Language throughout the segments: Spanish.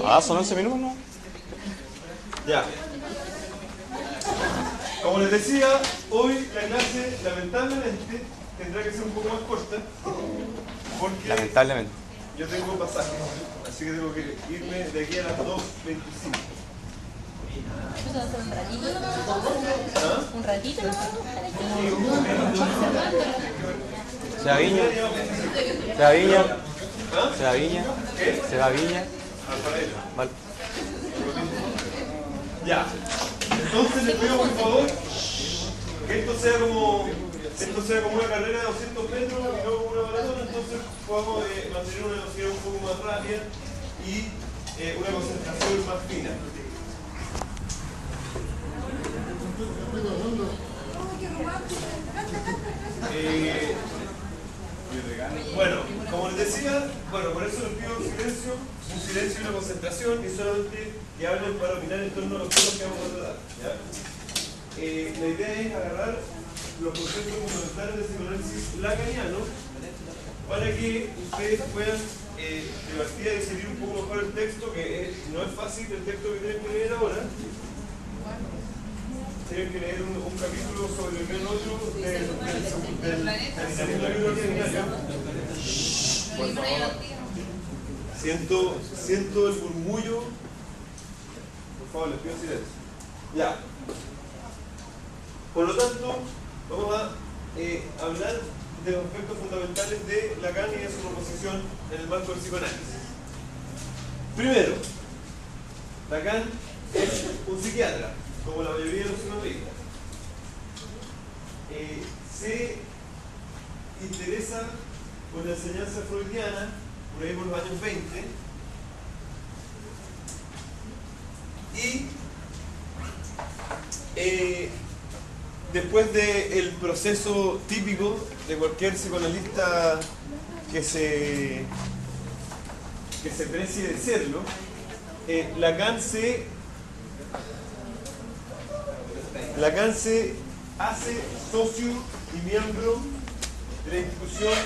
Ah, son 11 minutos, ¿no? Ya. Como les decía, hoy la clase lamentablemente tendrá que ser un poco más corta porque Lamentablemente. yo tengo pasajes, así que tengo que irme de aquí a las 2:25. ¿Eso va a ser un ratito? ¿Ah? ¿Un ratito? Se va a Viña. Se va a Viña. ¿Ah? Se va a Viña. ¿Qué? Se va a Viña. Al paraíso. Vale. Ya. Entonces les pido por favor que esto sea como una carrera de 200 metros y no como una maratón, entonces podamos mantener una velocidad un poco más rápida y una concentración más fina. Bueno, como les decía, por eso les pido un silencio y una concentración y solamente que hablen para opinar en torno a los temas que vamos a tratar. ¿Ya? La idea es agarrar los conceptos fundamentales del psicoanálisis lacaniano para que ustedes puedan debatir y decidir un poco mejor el texto, que no es fácil el texto que tienen que leer ahora. Tienen que leer un capítulo sobre el gran otro del por favor. Siento el murmullo. Por favor, les pido silencio. Ya. Por lo tanto, vamos a hablar de los aspectos fundamentales de Lacan y de su proposición en el marco del psicoanálisis. Primero, Lacan es un psiquiatra, como la mayoría de los psicoanalistas. Se interesa por la enseñanza freudiana por ahí por los años 20 y después del proceso típico de cualquier psicoanalista que se precie de serlo, Lacan se hace socio y miembro de la institución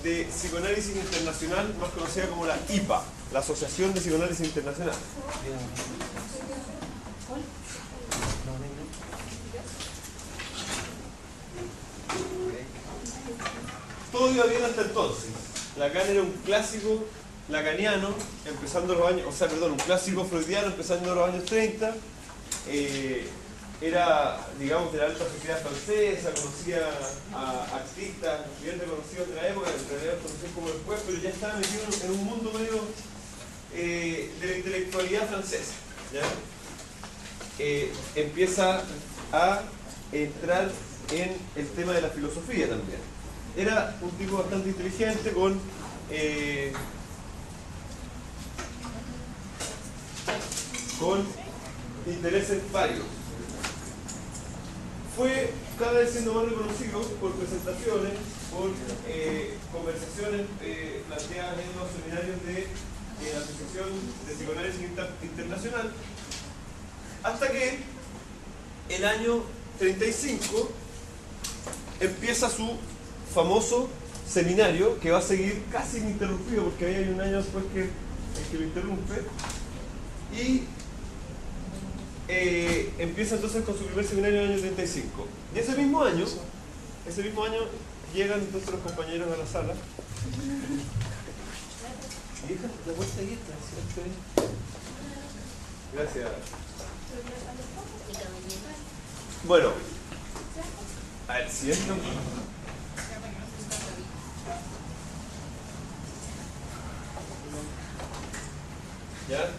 de psicoanálisis internacional, más conocida como la IPA, la Asociación de Psicoanálisis Internacional. Todo iba bien hasta entonces. Lacan era un clásico lacaniano, empezando los años, un clásico freudiano empezando los años 30. Era, digamos, de la alta sociedad francesa, conocía a artistas bien reconocidos de la época, en realidad conocí como después, pero ya estaba metido en un mundo medio de la intelectualidad francesa. ¿Ya? Empieza a entrar en el tema de la filosofía también. Era un tipo bastante inteligente con intereses varios. Fue cada vez siendo más reconocido por presentaciones, por conversaciones planteadas en los seminarios de la Asociación de Psicoanálisis Internacional, hasta que el año 35 empieza su famoso seminario, que va a seguir casi ininterrumpido, porque ahí hay un año después que lo interrumpe, y empieza entonces con su primer seminario en el año 35. Y ese mismo año llegan entonces los compañeros a la sala. La vuelta ahí está, gracias. Bueno, a ver, si esto... ¿Ya?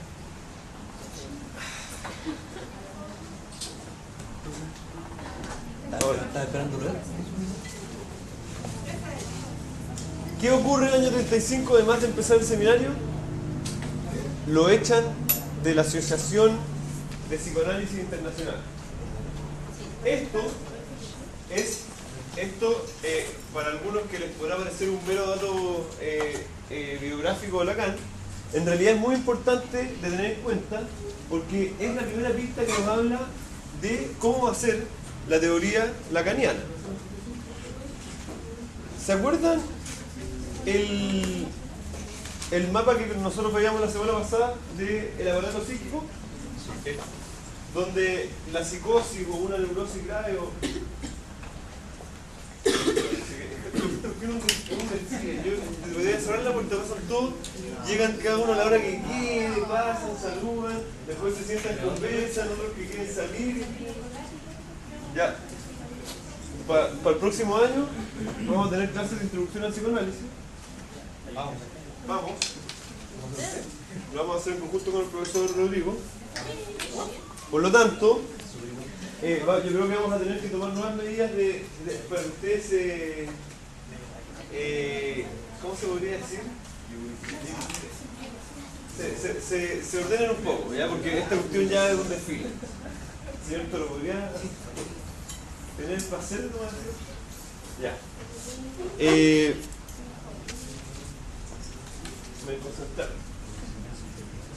¿Estás esperando leer? ¿Qué ocurre en el año 35 además de empezar el seminario? Lo echan de la Asociación de Psicoanálisis Internacional. Esto para algunos que les podrá parecer un mero dato biográfico de Lacan, en realidad es muy importante de tener en cuenta porque es la primera pista que nos habla de cómo va a ser la teoría lacaniana. ¿Se acuerdan el el mapa que nosotros veíamos la semana pasada del aparato psíquico, donde la psicosis o una neurosis grave o... Yo debería cerrar la puerta, pasan todos, llegan cada uno a la hora que quiere, pasan, saludan, después se sientan, conversan, otros que quieren salir. Ya, para el próximo año vamos a tener clases de introducción al psicoanálisis. Vamos. Lo vamos a hacer en conjunto con el profesor Rodrigo. Por lo tanto, yo creo que vamos a tener que tomar nuevas medidas para que ustedes ¿cómo se podría decir? Se ordenen un poco, ¿ya? Porque esta cuestión ya es un desfile. ¿Cierto? ¿Lo podría tener para hacerlo? Ya. Me concentrar.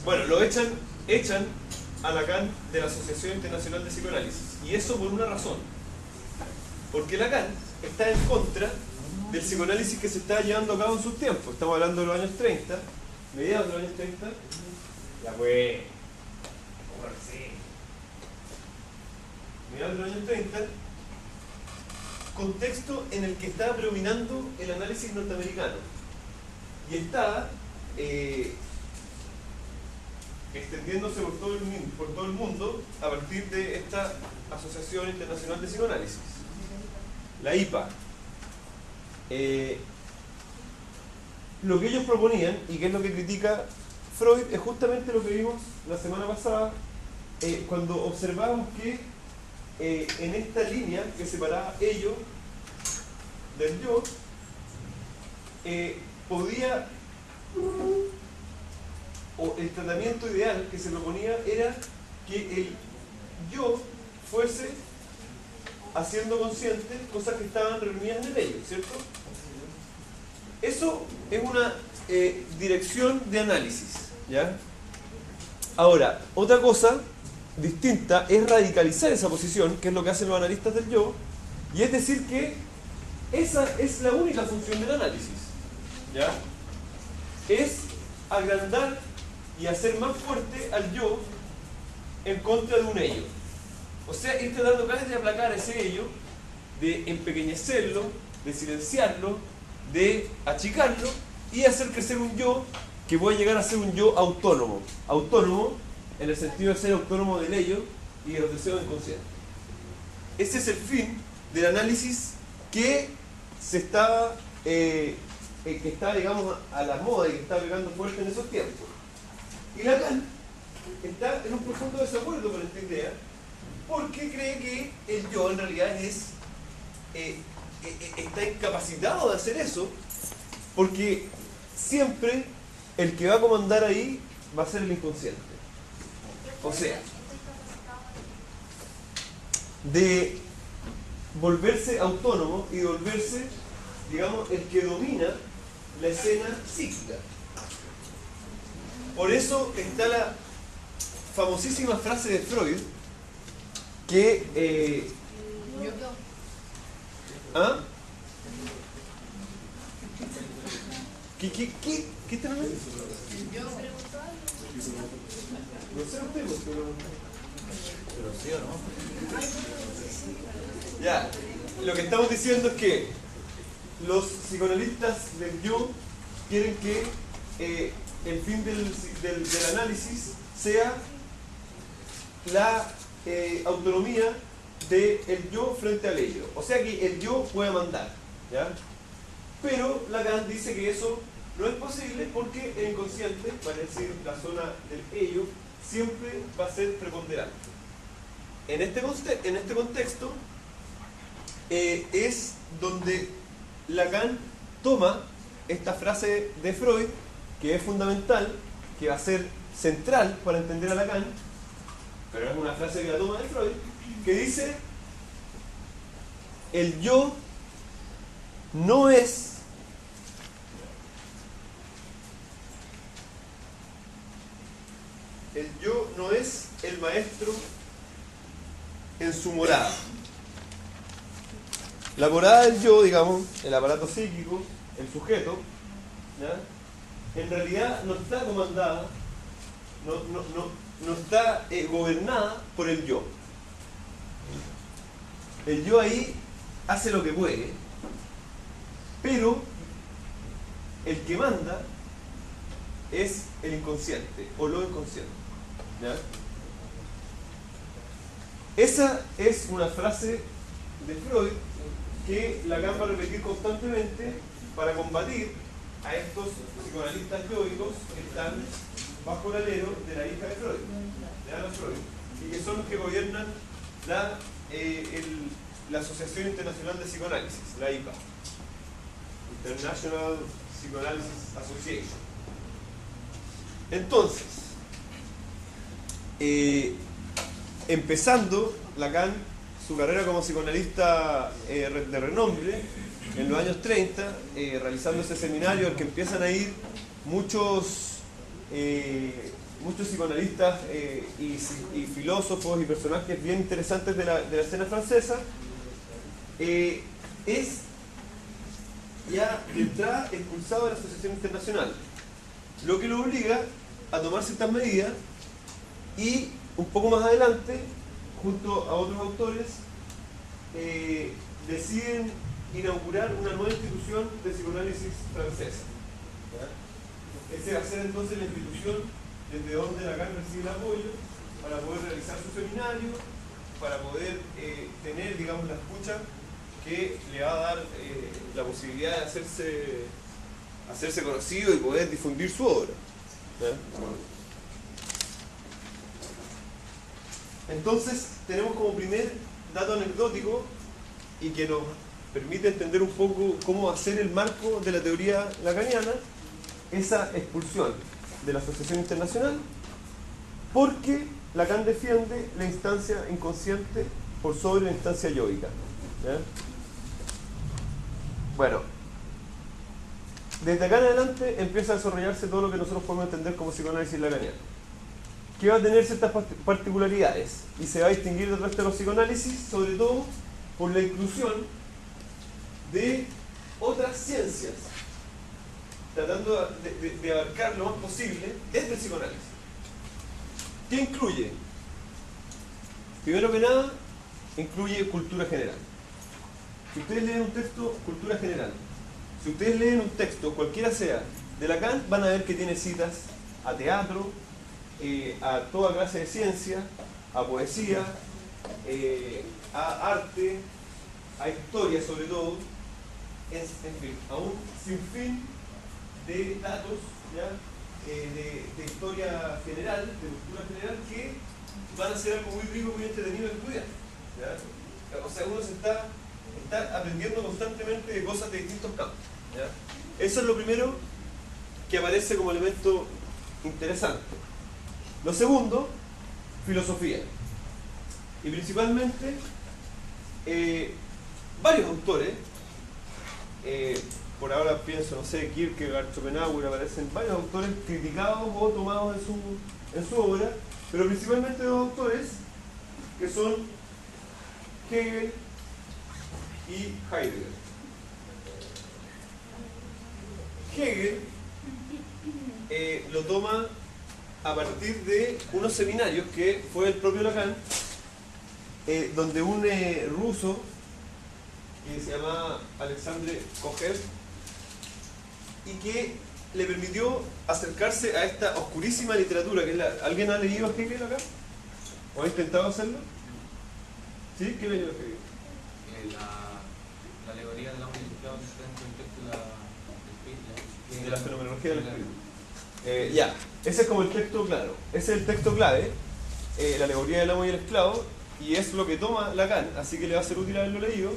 Bueno, lo echan a Lacan de la Asociación Internacional de Psicoanálisis. Y eso por una razón. Porque Lacan está en contra del psicoanálisis que se está llevando a cabo en sus tiempos. Estamos hablando de los años 30, mediados de los años 30. Ya pues, mediados de los años 30, contexto en el que estaba predominando el análisis norteamericano. Y estaba extendiéndose por todo el mundo a partir de esta Asociación Internacional de Psicoanálisis, la IPA. Lo que ellos proponían, y que es lo que critica Freud, es justamente lo que vimos la semana pasada, cuando observamos que en esta línea que separaba ello del yo, podía, o el tratamiento ideal que se proponía era que el yo fuese haciendo consciente cosas que estaban reunidas en el ello, ¿cierto? Eso es una dirección de análisis, ¿ya? Ahora, otra cosa distinta es radicalizar esa posición, que es lo que hacen los analistas del yo, y es decir que esa es la única función del análisis, ¿ya? Es agrandar y hacer más fuerte al yo en contra de un ello. O sea, ir tratando cada vez de aplacar ese ello, de empequeñecerlo, de silenciarlo, de achicarlo y hacer crecer un yo que puede llegar a ser un yo autónomo. Autónomo en el sentido de ser autónomo del ello y de los deseos inconscientes. Ese es el fin del análisis que se estaba, que está, digamos, a la moda y que está pegando fuerte en esos tiempos. Y Lacan está en un profundo desacuerdo con esta idea, porque cree que el yo en realidad está incapacitado de hacer eso, porque siempre el que va a comandar ahí va a ser el inconsciente. O sea, de volverse autónomo y de volverse, digamos, el que domina la escena psíquica. Por eso está la famosísima frase de Freud que ¿ah? ¿Qué está hablando? No sé usted, pero sí o no. Ya, lo que estamos diciendo es que los psicoanalistas del yo quieren que el fin del análisis sea la autonomía del yo frente al ello. O sea que el yo puede mandar, ¿ya? Pero Lacan dice que eso no es posible porque el inconsciente, vale decir, la zona del ello, siempre va a ser preponderante. En este contexto es donde Lacan toma esta frase de Freud, que es fundamental, que va a ser central para entender a Lacan, pero es una frase que la toma de Freud, que dice: el yo no es el maestro en su morada. La morada del yo, digamos, el aparato psíquico, el sujeto, ¿ya? en realidad no está comandada, no está gobernada por el yo. El yo ahí hace lo que puede, pero el que manda es el inconsciente o lo inconsciente. ¿Ya? Esa es una frase de Freud que Lacan va a repetir constantemente para combatir a estos psicoanalistas yoicos que están bajo el alero de la hija de Freud, de Anna Freud, y que son los que gobiernan la Asociación Internacional de Psicoanálisis, la IPA, International Psychoanalysis Association. Entonces, empezando Lacan su carrera como psicoanalista de renombre en los años 30, realizando ese seminario al que empiezan a ir muchos psicoanalistas y filósofos y personajes bien interesantes de la escena francesa, es ya de entrada expulsado de la Asociación Internacional, lo que lo obliga a tomar ciertas medidas y un poco más adelante, junto a otros autores, deciden inaugurar una nueva institución de psicoanálisis francesa. ¿Ya? Esa va a ser entonces la institución desde donde Lacan recibe el apoyo para poder realizar su seminario, para poder tener, digamos, la escucha que le va a dar la posibilidad de hacerse conocido y poder difundir su obra. ¿Ya? Entonces tenemos como primer dato anecdótico y que nos permite entender un poco cómo va a ser el marco de la teoría lacaniana esa expulsión de la Asociación Internacional, porque Lacan defiende la instancia inconsciente por sobre la instancia yoica. ¿Ya? Bueno, desde acá en adelante empieza a desarrollarse todo lo que nosotros podemos entender como psicoanálisis lacaniano, que va a tener ciertas particularidades y se va a distinguir del resto de los psicoanálisis, sobre todo por la inclusión de otras ciencias, tratando de abarcar lo más posible desde el psicoanálisis. ¿Qué incluye? Primero que nada, incluye cultura general. Si ustedes leen un texto, cultura general, si ustedes leen un texto, cualquiera sea, de Lacan, van a ver que tiene citas a teatro, a toda clase de ciencia, a poesía, a arte, a historia sobre todo, en fin, a un sinfín de datos, ¿ya? De historia general, de cultura general, que van a ser algo muy rico, muy entretenido de estudiar. ¿Ya? O sea, uno se está aprendiendo constantemente de cosas de distintos campos. ¿Ya? Eso es lo primero que aparece como elemento interesante. Lo segundo, filosofía. Y principalmente, varios autores, por ahora pienso, no sé, Kierkegaard, Schopenhauer, aparecen varios autores criticados o tomados en su obra, pero principalmente dos autores que son Hegel y Heidegger. Hegel lo toma a partir de unos seminarios que fue el propio Lacan, donde un ruso que se llama Alexandre Kojev y que le permitió acercarse a esta oscurísima literatura que es ¿Alguien ha leído a Hegel acá? ¿O ha intentado hacerlo? ¿Sí? ¿Qué ha leído Hegel? La alegoría del hombre dentro del texto de la fenomenología del espíritu. Ya, ese es como el texto claro, ese es el texto clave, la alegoría del amo y el esclavo, y es lo que toma Lacan, así que le va a ser útil haberlo leído.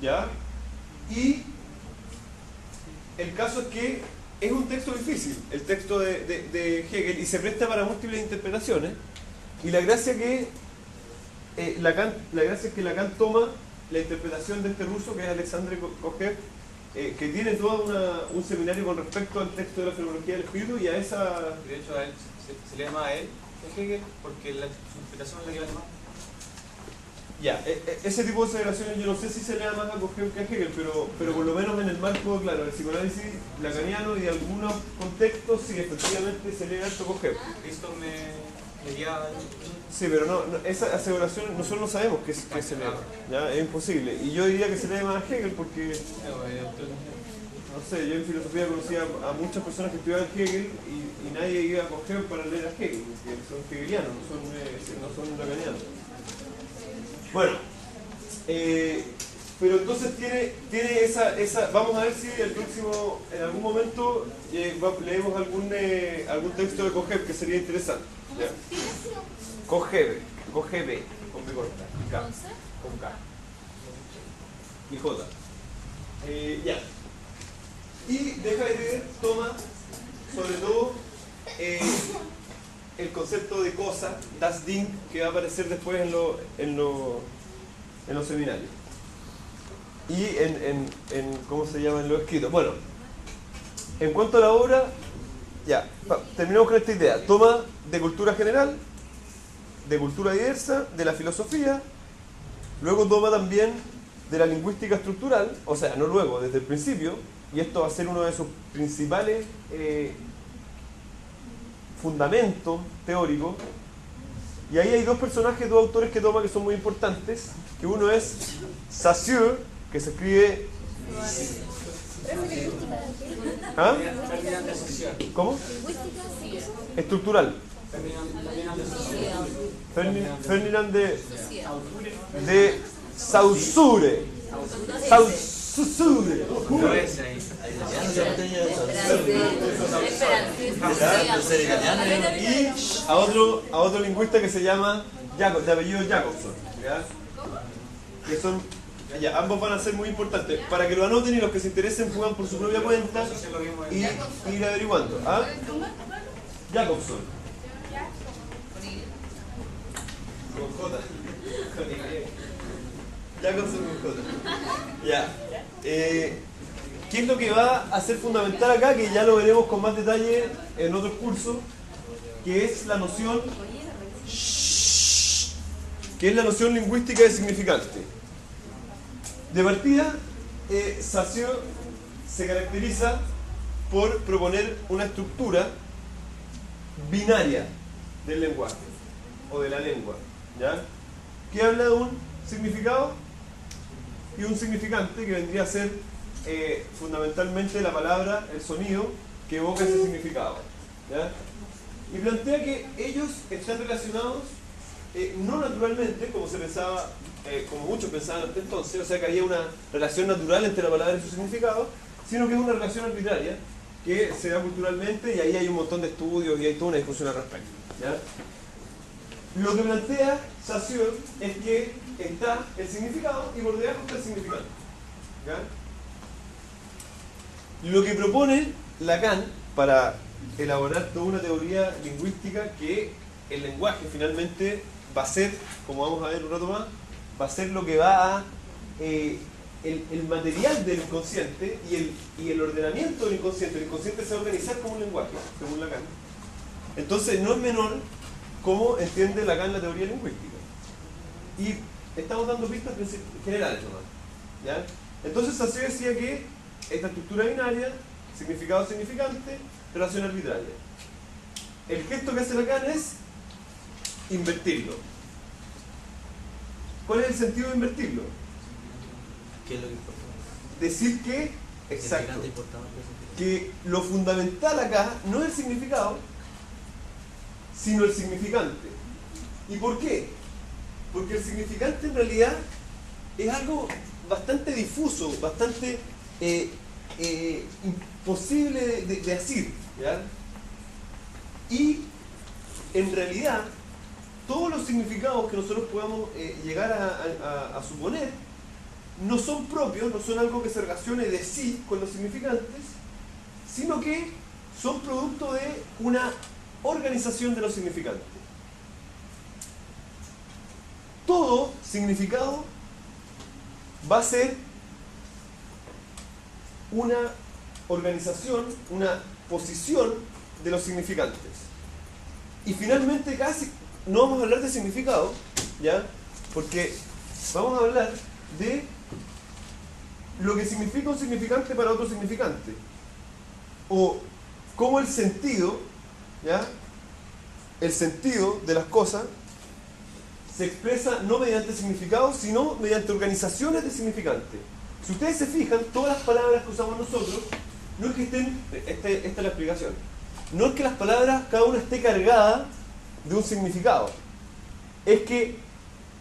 Ya, y el caso es que es un texto difícil, el texto de Hegel, y se presta para múltiples interpretaciones, y la gracia es que Lacan toma la interpretación de este ruso, que es Alexandre Kojev, que tiene todo un seminario con respecto al texto de la fenomenología del espíritu y a esa... De hecho, a él, se le llama a él Hegel porque su interpretación es la que vale más. Ya, ese tipo de segregaciones yo no sé si se le da más a Cogeu que a Hegel, pero por lo menos en el marco, claro, del psicoanálisis lacaniano y de algunos contextos, sí, efectivamente se lee harto Cogeu. Esto me guía. Sí, pero esa aseveración nosotros no sabemos que se lee, ¿ya? Es imposible. Y yo diría que se lee más a Hegel porque, no sé, yo en filosofía conocía a muchas personas que estudiaban Hegel y nadie iba a Cogeu para leer a Hegel, porque son hegelianos, no son lacanianos. Bueno, pero entonces tiene esa. Vamos a ver si el próximo, en algún momento, leemos algún texto de Cogeu que sería interesante. ¿Ya? Cogeu, con B corta, K, con K y J. Ya. Y deja de leer, toma, sobre todo, el concepto de cosa, das Ding, que va a aparecer después en los seminarios. Y ¿cómo se llama? En lo escrito. Bueno, en cuanto a la obra, ya, terminamos con esta idea. Toma de cultura general, de cultura diversa, de la filosofía, luego toma también de la lingüística estructural, o sea, no luego, desde el principio, y esto va a ser uno de sus principales fundamentos teóricos. Y ahí hay dos autores que toma que son muy importantes, que uno es Saussure, que se escribe... ¿Ah? ¿Cómo? Estructural. Ferdinand de Saussure. Saussure. Y a otro lingüista que se llama de apellido Jacobson, ¿ya? Que son, ya, ambos van a ser muy importantes. Para que lo anoten y los que se interesen juegan por su propia cuenta y ir averiguando. ¿Ah? Jacobson. Con J. Jacobson con J. Ya. ¿Qué es lo que va a ser fundamental acá? Que ya lo veremos con más detalle en otros cursos, que es la noción lingüística de significante. De partida, Saussure se caracteriza por proponer una estructura binaria del lenguaje o de la lengua, ¿ya? Que habla de un significado y un significante, que vendría a ser fundamentalmente la palabra, el sonido que evoca ese significado, ¿ya? Y plantea que ellos están relacionados no naturalmente, como se pensaba, como muchos pensaban hasta entonces, o sea que había una relación natural entre la palabra y su significado, sino que es una relación arbitraria que se da culturalmente, y ahí hay un montón de estudios y hay toda una discusión al respecto, ¿ya? Lo que plantea Saussure es que está el significado y por debajo está el significante, ¿ya? Lo que propone Lacan para elaborar toda una teoría lingüística, que el lenguaje finalmente va a ser, como vamos a ver un rato más, va a ser lo que va a el material del inconsciente y el ordenamiento del inconsciente. El inconsciente se va a organizar como un lenguaje, según Lacan. Entonces no es menor cómo entiende Lacan la teoría lingüística. Y estamos dando pistas generales nomás, ¿ya? Entonces Saussure decía que esta estructura binaria, significado significante, relación arbitraria. El gesto que hace Lacan es invertirlo. ¿Cuál es el sentido de invertirlo? ¿Qué es lo que importa? Decir que, exacto, que lo fundamental acá no es el significado, sino el significante. ¿Y por qué? Porque el significante en realidad es algo bastante difuso, bastante imposible de decir, ¿ya? Y en realidad todos los significados que nosotros podamos llegar a suponer no son propios, no son algo que se relacione de sí con los significantes, sino que son producto de una organización de los significantes. Todo significado va a ser una organización, una posición de los significantes. Y finalmente casi no vamos a hablar de significado, ¿ya? Porque vamos a hablar de lo que significa un significante para otro significante. O cómo el sentido, ¿ya? El sentido de las cosas se expresa no mediante significados, sino mediante organizaciones de significantes. Si ustedes se fijan, todas las palabras que usamos nosotros, no es que estén, esta es la explicación, no es que las palabras, cada una esté cargada de un significado, es que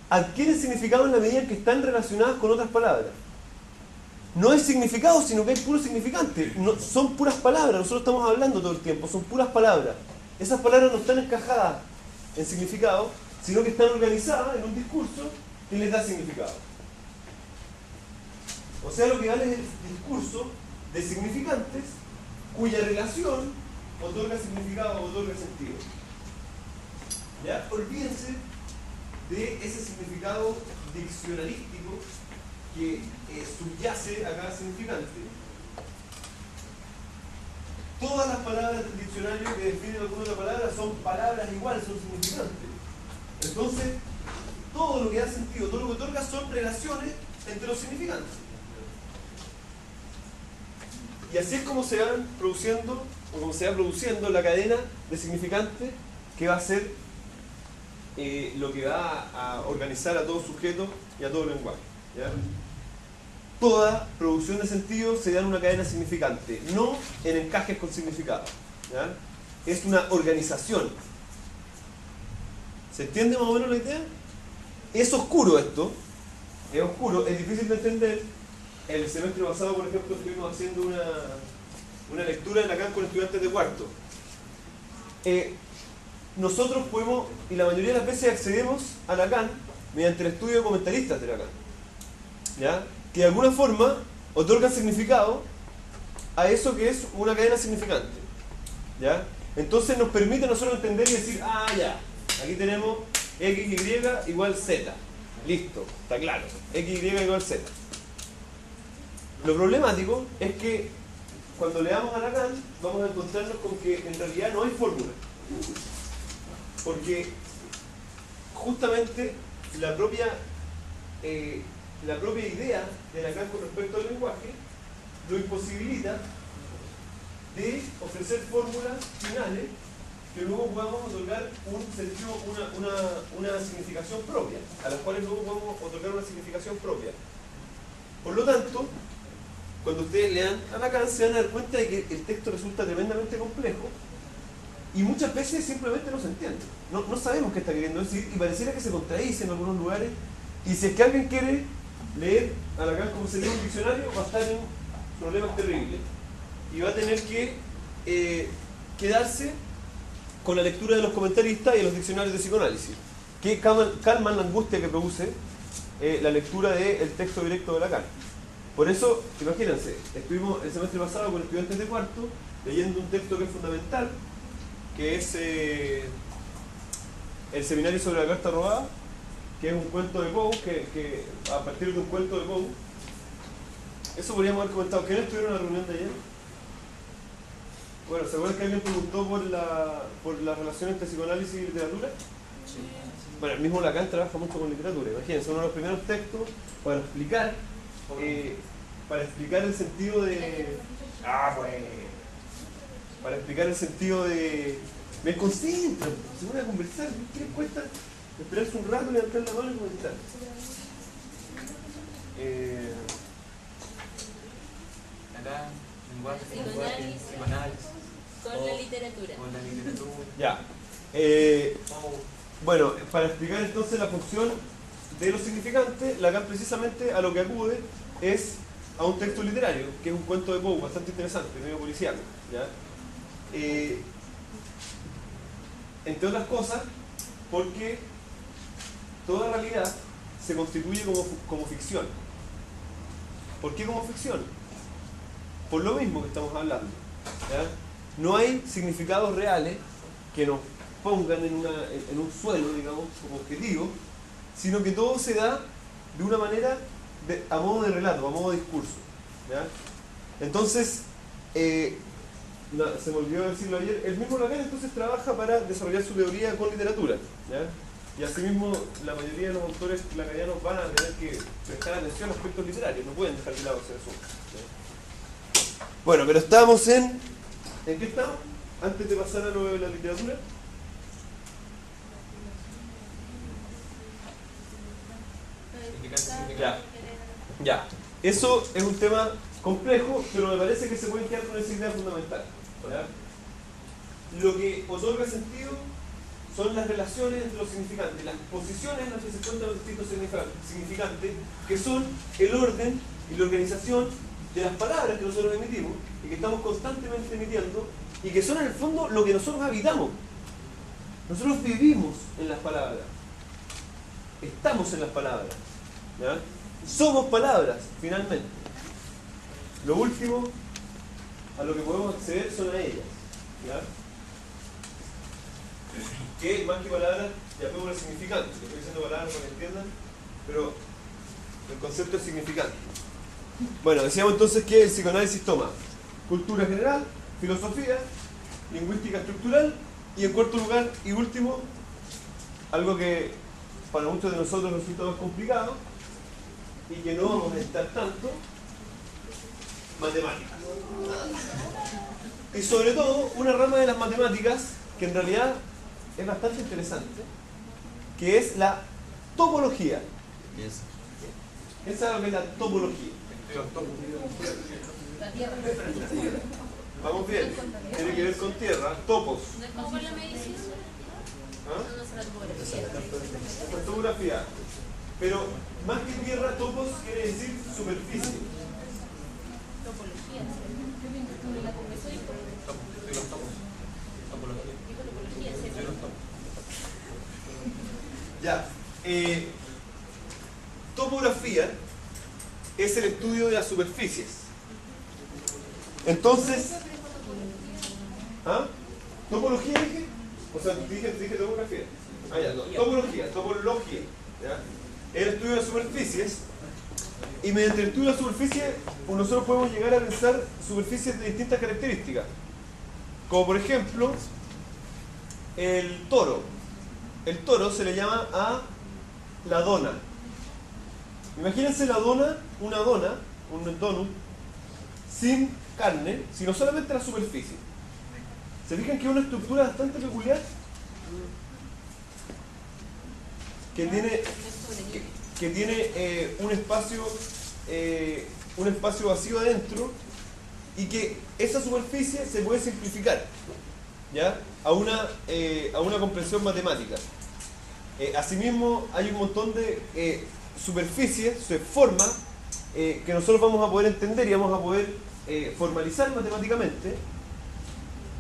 adquieren significado en la medida en que están relacionadas con otras palabras. No es significado, sino que es puro significante. No, son puras palabras, nosotros estamos hablando todo el tiempo, son puras palabras. Esas palabras no están encajadas en significado, sino que están organizadas en un discurso que les da significado. O sea, lo que vale es el discurso de significantes cuya relación otorga significado o otorga sentido. ¿Ya? Olvídense de ese significado diccionarístico que subyace a cada significante. Todas las palabras del diccionario que definen alguna otra palabra son palabras iguales, son significantes. Entonces, todo lo que da sentido, todo lo que otorga son relaciones entre los significantes. Y así es como se van produciendo, o como se va produciendo la cadena de significantes que va a ser lo que va a organizar a todo sujeto y a todo lenguaje. ¿Ya? Toda producción de sentido se da en una cadena significante, no en encajes con significado. ¿Ya? Es una organización. ¿Se entiende más o menos la idea? Es oscuro esto, es oscuro, es difícil de entender. El semestre pasado, por ejemplo, estuvimos haciendo una lectura de Lacan con estudiantes de cuarto. Nosotros podemos, y la mayoría de las veces accedemos a Lacan mediante el estudio de comentaristas de Lacan, ¿ya? Que de alguna forma otorgan significado a eso que es una cadena significante, ¿ya? Entonces nos permite a nosotros entender y decir, ah, ya, aquí tenemos XY igual Z. Listo, está claro. XY igual Z. Lo problemático es que cuando leamos a Lacan vamos a encontrarnos con que en realidad no hay fórmula. Porque justamente la propia idea de Lacan con respecto al lenguaje lo imposibilita de ofrecer fórmulas finales que luego podamos otorgar un sentido, una significación propia, a las cuales luego podemos otorgar una significación propia. Por lo tanto, cuando ustedes lean a Lacan se van a dar cuenta de que el texto resulta tremendamente complejo y muchas veces simplemente no se entiende. No sabemos qué está queriendo decir y pareciera que se contradice en algunos lugares. Y si es que alguien quiere leer a Lacan como sería un diccionario, va a estar en problemas terribles y va a tener que quedarse con la lectura de los comentaristas y de los diccionarios de psicoanálisis, que calman la angustia que produce la lectura del texto directo de Lacan. Por eso, imagínense, estuvimos el semestre pasado con estudiantes de cuarto leyendo un texto que es fundamental, que es el seminario sobre la carta robada, que es un cuento de Poe, que a partir de un cuento de Poe. Eso podríamos haber comentado. ¿Quiénes estuvieron en la reunión de ayer? Bueno, ¿se acuerdan que alguien preguntó por la relación entre psicoanálisis y literatura? Sí. Bueno, el mismo Lacan trabaja mucho con literatura. Imagínense, uno de los primeros textos para explicar el sentido de... Para explicar el sentido de... Me concentran, se van a conversar. ¿Qué les cuesta esperarse un rato, levantar la mano y comentar? Acá, lenguaje, psicoanálisis. Con la literatura. Con la literatura. Ya. Bueno, para explicar entonces la función de los significantes, Lacan precisamente a lo que acude es a un texto literario, que es un cuento de Poe, bastante interesante, medio policiaco, ¿ya? Entre otras cosas, porque toda realidad se constituye como ficción. ¿Por qué como ficción? Por lo mismo que estamos hablando, ¿ya? No hay significados reales que nos pongan en un suelo, digamos, como objetivo, sino que todo se da de una manera a modo de relato, a modo de discurso, ¿ya? Entonces, se me olvidó decirlo ayer, el mismo Lacan entonces trabaja para desarrollar su teoría con literatura, ¿ya? Y asimismo, la mayoría de los autores lacanianos van a tener que prestar atención a aspectos literarios, no pueden dejar de lado ese asunto. ¿Sí? Bueno, pero estábamos en... ¿En qué estamos? Antes de pasar a lo de la literatura. Ya. Eso es un tema complejo, pero me parece que se pueden quedar con esa idea fundamental. ¿Ya? Lo que otorga sentido son las relaciones entre los significantes, las posiciones en las que se encuentran los distintos significantes, que son el orden y la organización de las palabras que nosotros emitimos y que estamos constantemente emitiendo y que son en el fondo lo que nosotros habitamos. Nosotros vivimos en las palabras, estamos en las palabras, ¿ya? Somos palabras, finalmente. Lo último a lo que podemos acceder son a ellas, ¿ya? Que más que palabras, llamémoslo significante. Estoy diciendo palabras para que entiendan, pero el concepto es significante. Bueno, decíamos entonces que el psicoanálisis toma cultura general, filosofía, lingüística estructural y en cuarto lugar y último, algo que para muchos de nosotros resulta más complicado y que no vamos a necesitar tanto, matemáticas. Y sobre todo una rama de las matemáticas que en realidad es bastante interesante, que es la topología. ¿Qué sabe lo que es la topología? Vamos bien, tiene que ver con tierra, topos. ¿No es como la medicina? ¿Ah? No, no es la topografía. La topografía. Pero más que tierra, topos quiere decir superficie. Topología. Eso dijo. Dijo topología, sí. Ya. Topografía es el estudio de las superficies. Entonces, ¿ah? ¿Topología dije? O sea, dije topografía. Ah, ya, no. Topología. ¿Ya? El estudio de las superficies. Y mediante el estudio de la superficie, nosotros podemos llegar a pensar superficies de distintas características. Como por ejemplo, el toro. El toro se le llama a la dona. Imagínense la dona, un donut, sin carne, sino solamente la superficie. ¿Se fijan que es una estructura bastante peculiar? Que tiene un espacio vacío adentro y que esa superficie se puede simplificar, ¿ya? a una comprensión matemática. Asimismo, hay un montón de superficies, formas, que nosotros vamos a poder entender y vamos a poder formalizar matemáticamente,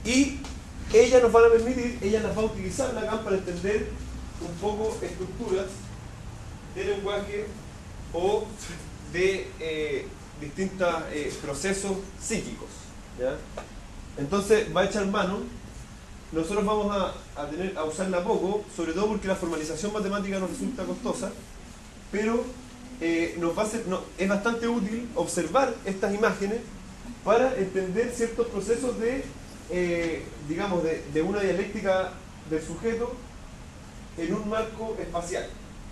y ellas nos van a permitir, ellas las va a utilizar Lacan para entender un poco estructuras de lenguaje o de distintos procesos psíquicos, ¿ya? Entonces va a echar mano. Nosotros vamos a usarla poco, sobre todo porque la formalización matemática nos resulta costosa, pero es bastante útil observar estas imágenes para entender ciertos procesos digamos, de una dialéctica del sujeto en un marco espacial,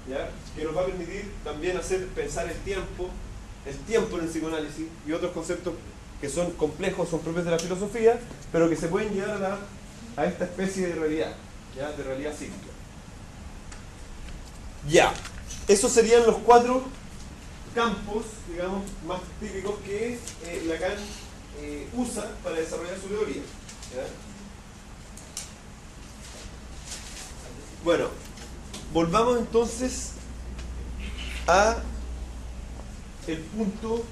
¿ya? Que nos va a permitir también pensar el tiempo en el psicoanálisis y otros conceptos que son complejos, son propios de la filosofía, pero que se pueden llevar a esta especie de realidad, ¿ya? De realidad psíquica. Ya, esos serían los 4 campos, digamos, más típicos que Lacan usa para desarrollar su teoría, ¿ya? Bueno, volvamos entonces a el punto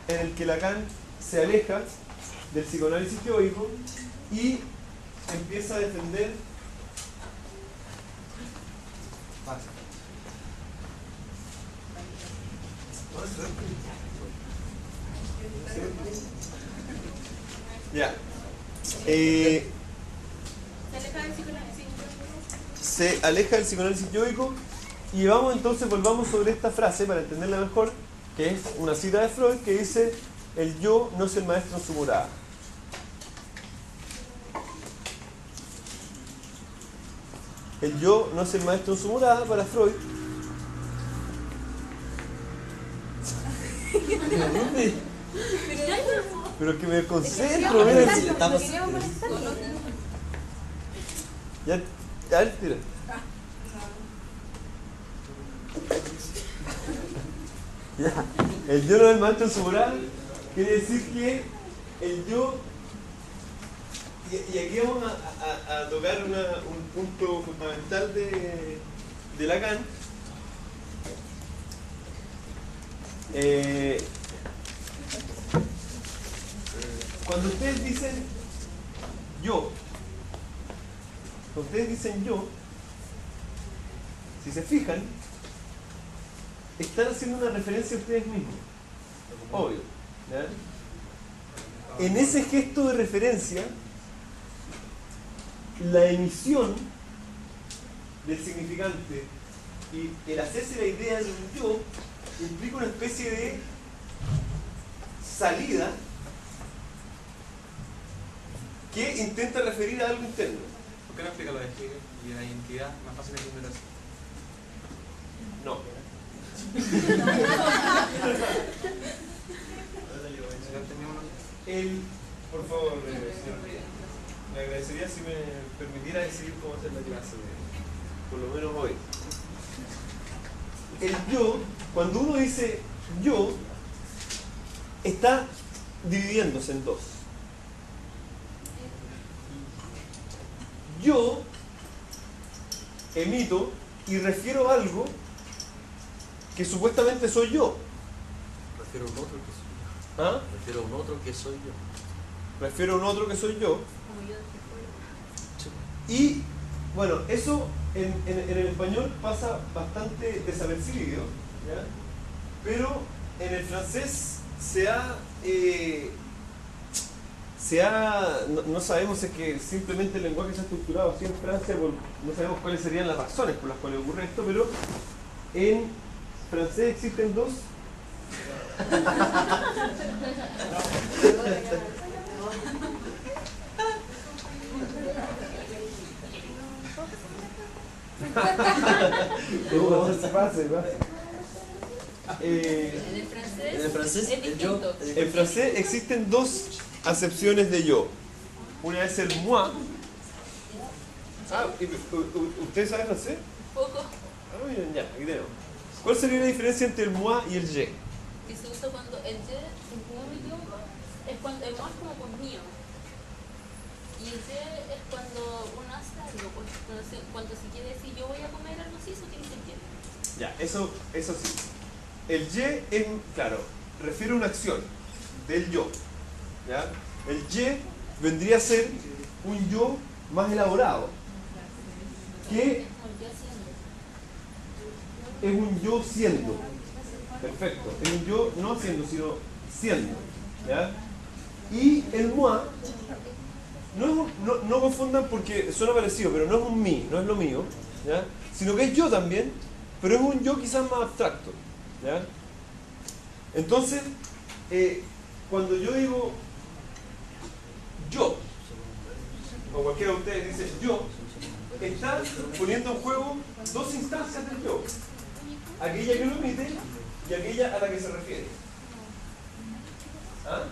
en el que Lacan se aleja del psicoanálisis teórico y empieza a defender ya se aleja del psicoanálisis teórico y volvamos sobre esta frase para entenderla mejor, que es una cita de Freud que dice: el yo no es el maestro en su morada. El yo no es el maestro en su morada para Freud. Pero es que me concentro, mira. Ya, a ver, tira. Ya. El yo no es el maestro en su morada quiere decir que el yo. Y aquí vamos a tocar un punto fundamental de Lacan. Cuando ustedes dicen yo, si se fijan, están haciendo una referencia a ustedes mismos. Obvio. ¿Ya? En ese gesto de referencia, la emisión del significante y el hacerse la idea de un yo implica una especie de salida que intenta referir a algo interno. ¿Por qué no explica lo de Hegel y la identidad más fácil de entender así? No. Por favor, señor, le agradecería si me permitiera decidir cómo hacer la clase, por lo menos hoy. El yo, cuando uno dice yo, está dividiéndose en dos. Yo emito y refiero algo que supuestamente soy yo. Refiero a un otro que soy yo. ¿Ah? Refiero a un otro que soy yo. Refiero a un otro que soy yo. Como yo desde fuera. Y bueno, eso en el español pasa bastante desapercibido, ¿ya? Pero en el francés no sabemos si es que simplemente el lenguaje se ha estructurado así en Francia, no sabemos cuáles serían las razones por las cuales ocurre esto, pero en francés existen dos En el francés es distinto. En francés existen dos acepciones de yo. Una es el moi. ¿Ustedes saben francés? Poco. Ah, bien, ya, aquí tenemos. ¿Cuál sería la diferencia entre el moi y el je? Que se usa cuando el je, en primer idioma, es cuando el moi es como con mío. Y el je es cuando uno hace algo. Cuando se quiere decir yo voy a comer algo así, eso tiene sentido. Ya, eso sí. El je es, claro, refiere a una acción del yo. ¿Ya? El je vendría a ser un yo más elaborado, que es un yo siendo. Perfecto. Es un yo no haciendo, sino siendo. ¿Ya? Y el moi, no confundan porque suena parecido, pero no es un mí, no es lo mío, ¿ya? Sino que es yo también, pero es un yo quizás más abstracto. ¿Ya? Entonces, cuando yo digo yo, o cualquiera de ustedes dice yo, está poniendo en juego dos instancias del yo. Aquella que lo emite y aquella a la que se refiere. ¿Ah?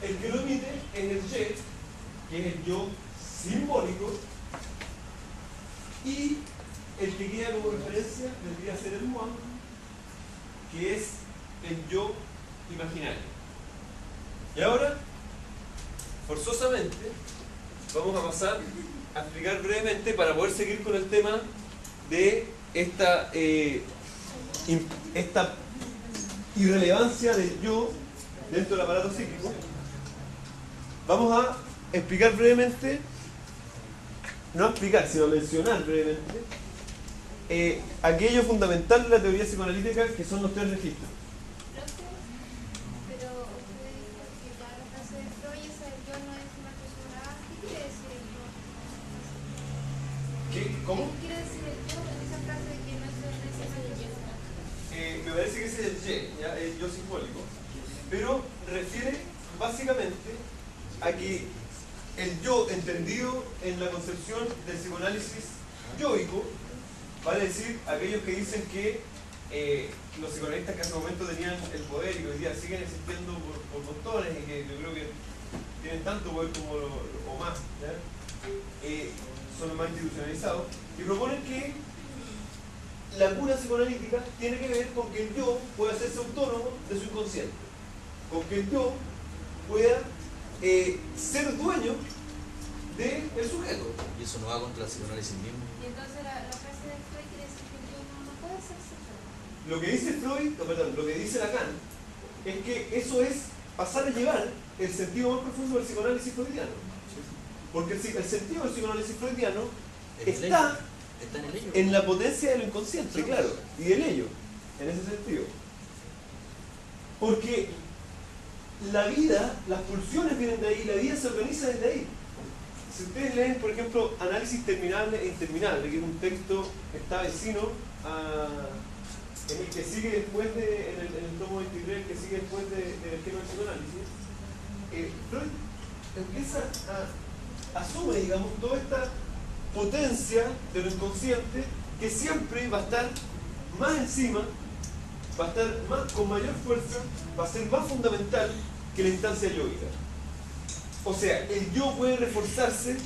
El que lo emite es el je, que es el yo simbólico, y el que queda como referencia vendría a ser el moi, que es el yo imaginario. Y ahora, forzosamente, vamos a pasar a explicar brevemente para poder seguir con el tema de esta irrelevancia del yo dentro del aparato psíquico. Vamos a explicar brevemente, no explicar, sino mencionar brevemente aquello fundamental de la teoría psicoanalítica, que son los tres registros. Pero usted dijo que para la frase de Freud ese yo no es una persona. ¿Qué quiere decir el yo? ¿Qué? ¿Cómo? ¿Qué quiere decir el yo en esa frase de que no es el yo? Me parece que ese es el je, ¿ya? El yo simbólico, pero refiere básicamente a que el yo entendido en la concepción del psicoanálisis yoico, vale decir aquellos que dicen que los psicoanalistas que hace un momento tenían el poder y que hoy día siguen existiendo por montones y que yo creo que tienen tanto poder como o más, ¿ya? Son los más institucionalizados, y proponen que la cura psicoanalítica tiene que ver con que el yo pueda hacerse autónomo de su inconsciente, con que el yo pueda ser dueño del sujeto. Y eso no va contra el psicoanálisis mismo. Y entonces la frase de Freud quiere decir que el yo no puede hacerse solo. Lo que dice Freud, no, perdón, lo que dice Lacan es que eso es pasar a llevar el sentido más profundo del psicoanálisis freudiano. Porque el sentido del psicoanálisis freudiano está en el ello. En la potencia de lo inconsciente, claro, y del ello, en ese sentido. Porque la vida, las pulsiones vienen de ahí, la vida se organiza desde ahí. Si ustedes leen, por ejemplo, Análisis Terminable e Interminable, que es un texto que está vecino en el que sigue después en el tomo 23, que sigue después del esquema del psicoanálisis, Freud empieza asume, digamos, toda esta potencia de lo inconsciente que siempre va a estar más encima, va a estar con mayor fuerza, va a ser más fundamental que la instancia yoica. O sea, el yo puede reforzarse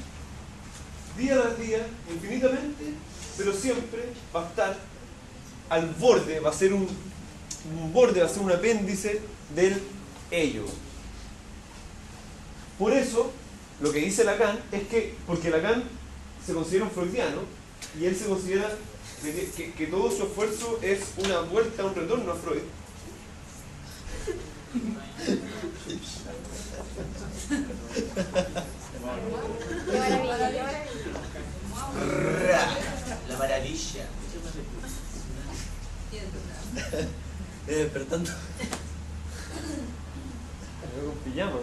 día tras día, infinitamente, pero siempre va a estar al borde, va a ser un borde, va a ser un apéndice del ello. Por eso, lo que dice Lacan es que, porque Lacan se considera un freudiano, y él se considera que todo su esfuerzo es una vuelta, un retorno a Freud. La maravilla. Despertando. Me veo con pijama.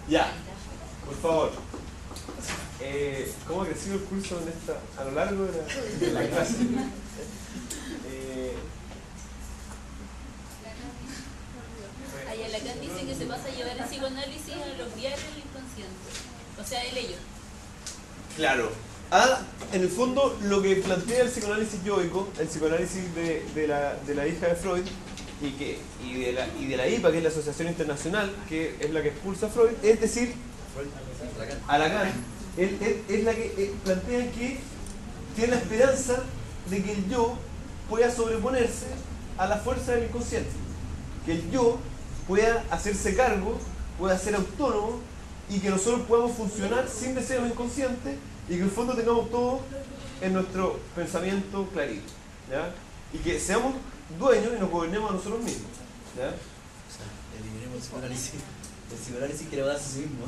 Ya, por favor. ¿Cómo ha crecido el curso a lo largo de la clase? Allá Lacan dice que se pasa a llevar el psicoanálisis a los viajes del inconsciente, o sea, el ello. Claro. En el fondo, lo que plantea el psicoanálisis yoico, el psicoanálisis de la hija de Freud, y de la IPA, que es la Asociación Internacional, que es la que expulsa a Freud, es decir, a Lacan, es la que plantea que tiene la esperanza de que el yo pueda sobreponerse a la fuerza del inconsciente, que el yo pueda hacerse cargo, pueda ser autónomo, y que nosotros podamos funcionar sin deseos inconscientes, y que en el fondo tengamos todo en nuestro pensamiento clarito, ¿ya? Y que seamos dueños y nos gobernemos a nosotros mismos, ¿ya? O sea, eliminemos el psicoanálisis que le va a dar a sí mismo.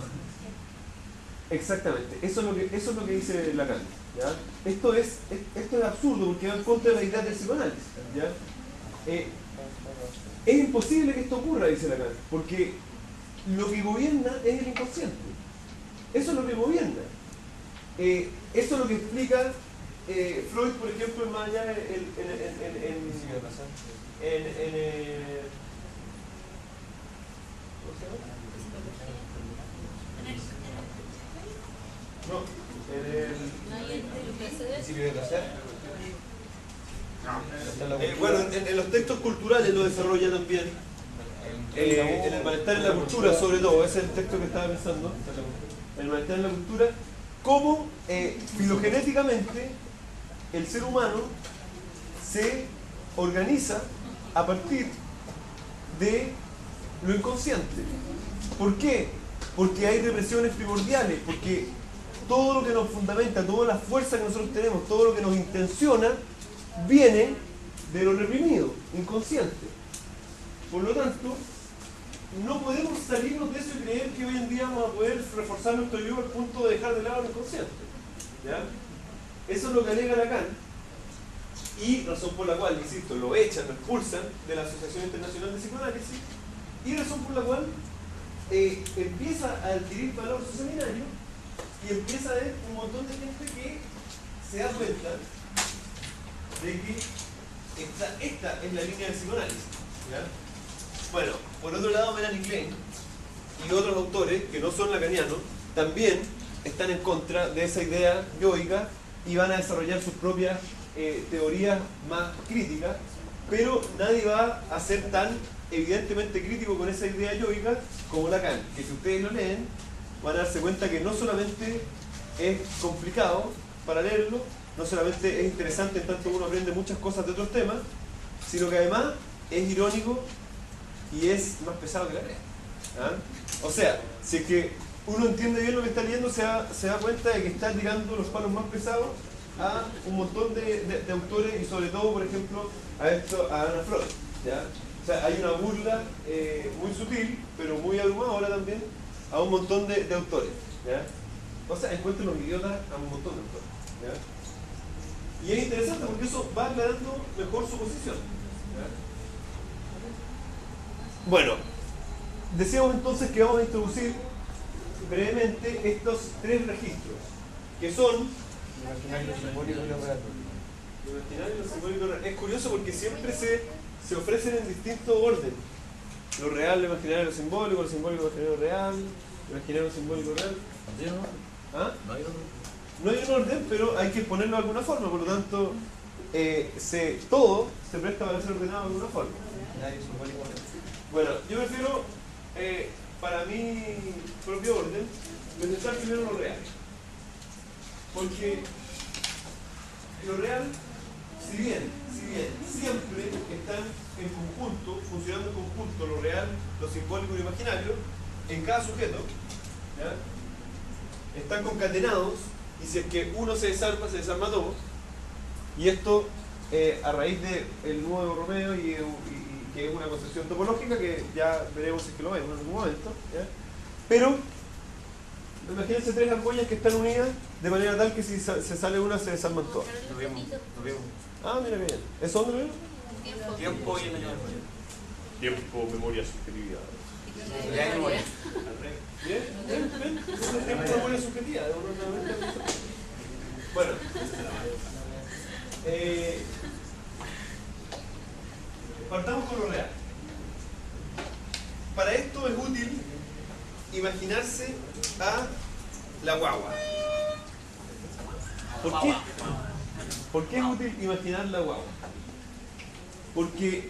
Exactamente, eso es lo que dice Lacan, ¿ya? Esto es absurdo porque va en contra de la idea del psicoanálisis, ¿ya? Es imposible que esto ocurra, dice Lacan, porque lo que gobierna es el inconsciente. Eso es lo que gobierna. Eso es lo que explica Freud, por ejemplo, en más allá bueno, en los textos culturales lo desarrolla también. En el malestar en la cultura, sobre todo, ese es el texto que estaba pensando. El malestar en la cultura, cómo filogenéticamente el ser humano se organiza a partir de lo inconsciente. ¿Por qué? Porque hay represiones primordiales, porque todo lo que nos fundamenta, toda la fuerza que nosotros tenemos, todo lo que nos intenciona, viene de lo reprimido, inconsciente. Por lo tanto, no podemos salirnos de eso y creer que hoy en día vamos a poder reforzar nuestro yo al punto de dejar de lado lo inconsciente, ¿ya? Eso es lo que alega Lacan, y razón por la cual, insisto, lo echan, lo expulsan de la Asociación Internacional de Psicoanálisis, y razón por la cual empieza a adquirir valor su seminario y empieza a haber un montón de gente que se da cuenta de que esta es la línea del psicoanálisis, ¿ya? Bueno, por otro lado, Melanie Klein y otros autores que no son lacanianos también están en contra de esa idea yoica y van a desarrollar sus propias teorías más críticas, pero nadie va a ser tan evidentemente crítico con esa idea yoica como Lacan, que si ustedes lo leen van a darse cuenta que no solamente es complicado para leerlo, no solamente es interesante en tanto uno aprende muchas cosas de otros temas, sino que además es irónico y es más pesado que la ley. ¿Ah? O sea, si es que uno entiende bien lo que está leyendo, se da cuenta de que está tirando los palos más pesados a un montón de autores y sobre todo, por ejemplo, a Ana Freud. ¿Ya? O sea, hay una burla muy sutil, pero muy abrumadora también, a un montón de autores. ¿Ya? O sea, encuentran los idiotas a un montón de autores. ¿Ya? Y es interesante porque eso va aclarando mejor su posición. ¿Ya? Bueno, decíamos entonces que vamos a introducir brevemente estos tres registros, que son Imaginario, simbólico y lo real. lo imaginario, lo simbólico y lo real. Es curioso porque siempre se ofrecen en distinto orden. Lo real, lo imaginario, lo simbólico, lo imaginario, lo real, lo imaginario, lo simbólico, lo real. ¿Ah? No hay otro. No hay un orden, pero hay que ponerlo de alguna forma, por lo tanto, todo se presta para ser ordenado de alguna forma. Imaginario, simbólico, real. Bueno, yo prefiero, para mi propio orden, presentar primero lo real. Porque lo real, si bien siempre están en conjunto, funcionando en conjunto, lo real, lo simbólico y lo imaginario, en cada sujeto, ¿ya? Están concatenados, y si es que uno se desarma todo, y esto a raíz del nuevo Romeo y que es una concepción topológica que ya veremos si es que lo vemos en algún momento, ¿ya? Pero imagínense tres ampollas que están unidas de manera tal que si se sale una se desarman todas. Lo vimos. Ah, mira que bien. ¿Eso dónde lo vimos? Tiempo y el año. Tiempo, memoria, subjetividad. Ya hay memoria. ¿Bien? ¿Ven? Tiempo, memoria subjetiva. Bueno. Partamos con lo real. Para esto es útil imaginarse a la guagua. ¿Por qué es útil imaginar la guagua? Porque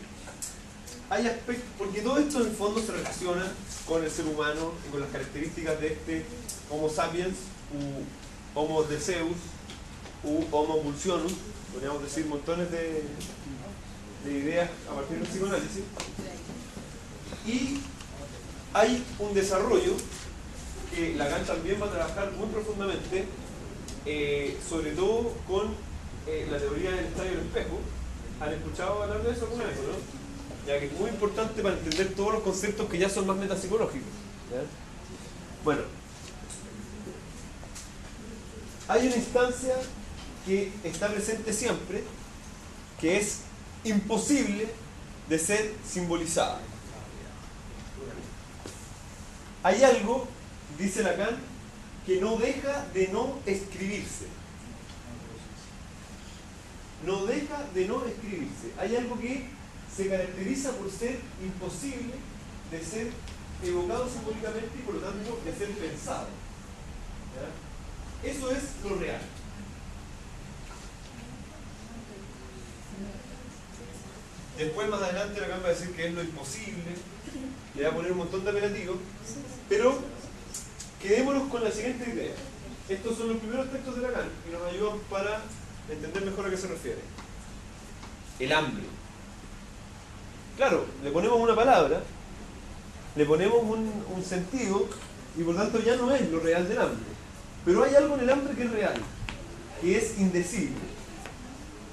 hay aspectos, porque todo esto en el fondo se relaciona con el ser humano y con las características de este Homo sapiens u Homo deseus u Homo pulsionus, podríamos decir montones de ideas a partir del psicoanálisis. Y hay un desarrollo que Lacan también va a trabajar muy profundamente, sobre todo con la teoría del estadio del espejo. ¿Han escuchado hablar de eso alguna vez, no? Ya que es muy importante para entender todos los conceptos que ya son más metapsicológicos. ¿Ya? Bueno, hay una instancia que está presente siempre, que es imposible de ser simbolizada. Hay algo, dice Lacan, que no deja de no escribirse. No deja de no escribirse. Hay algo que se caracteriza por ser imposible de ser evocado simbólicamente y por lo tanto de ser pensado. ¿Ya? Eso es lo real. Después más adelante Lacan va a decir que es lo imposible, le va a poner un montón de apelativos, pero quedémonos con la siguiente idea. Estos son los primeros textos de Lacan y nos ayudan para entender mejor a qué se refiere. El hambre. Claro, le ponemos una palabra, le ponemos un sentido y por tanto ya no es lo real del hambre. Pero hay algo en el hambre que es real, que es indecible.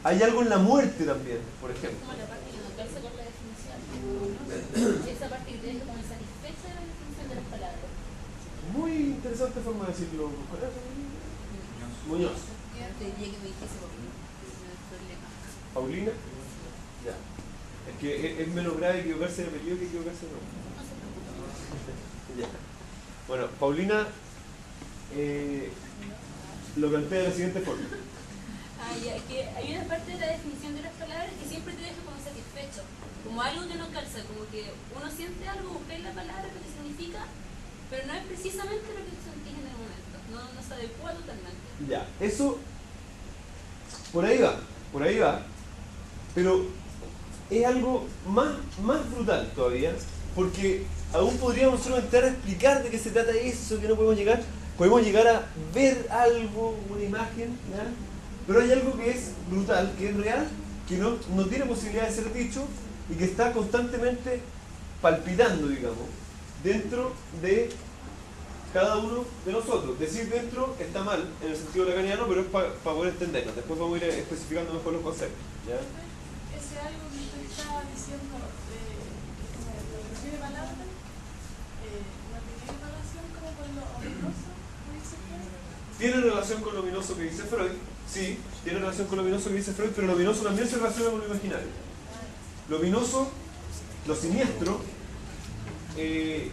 Hay algo en la muerte también, por ejemplo. Como la parte que no calza con la definición. Esa parte que tiene como satisfecha de la definición de las palabras. Muy interesante forma de decirlo. Muñoz. Te diría que me dijese porque no es problema. Paulina. Ya. Es que es menos grave equivocarse de apellido que equivocarse de nombre. No se preocupe. Ya. Bueno, Paulina lo plantea de la siguiente forma. Ya, que hay una parte de la definición de las palabras que siempre te deja como satisfecho, como algo que no calza, como que uno siente algo, busca en la palabra lo que significa Pero no es precisamente lo que sentís en el momento, no se adecua totalmente. Ya, eso por ahí va, pero es algo más brutal todavía, porque aún podríamos nosotros entrar a explicar de qué se trata eso, que no podemos llegar a ver algo, una imagen, ¿ya? Pero hay algo que es brutal, que es real, que no tiene posibilidad de ser dicho y que está constantemente palpitando, digamos, dentro de cada uno de nosotros. Decir dentro está mal en el sentido lacaniano, pero es para poder entenderlo. Después vamos a ir especificando mejor los conceptos, ¿ya? Ese algo que usted estaba diciendo, como lo refiere palabra, ¿no tiene relación como con lo ominoso que dice Freud? ¿Tiene relación con lo ominoso que dice Freud? Sí, tiene relación con lo ominoso que dice Freud, pero lo ominoso también se relaciona con lo imaginario. Lo ominoso, lo siniestro, que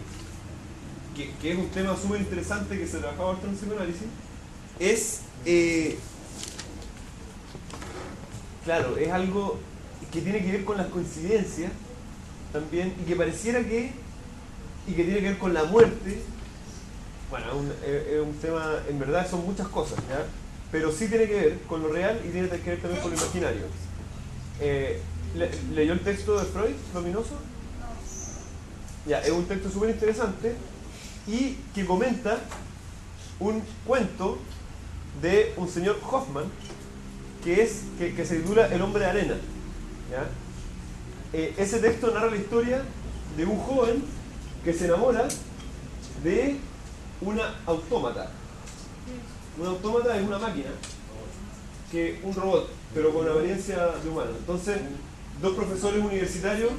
es un tema súper interesante que se trabajaba harto en el psicoanálisis, es, claro, es algo que tiene que ver con las coincidencias también, y que pareciera que tiene que ver con la muerte. Bueno, es un tema, en verdad son muchas cosas, ¿ya? Pero sí tiene que ver con lo real y tiene que ver también con lo imaginario. ¿Leyó el texto de Freud, lo ominoso? Ya, es un texto súper interesante y que comenta un cuento de un señor Hoffman que se titula El hombre de arena, ¿ya? Ese texto narra la historia de un joven que se enamora de una autómata. Un autómata es una máquina, un robot, pero con apariencia de humano. Entonces, dos profesores universitarios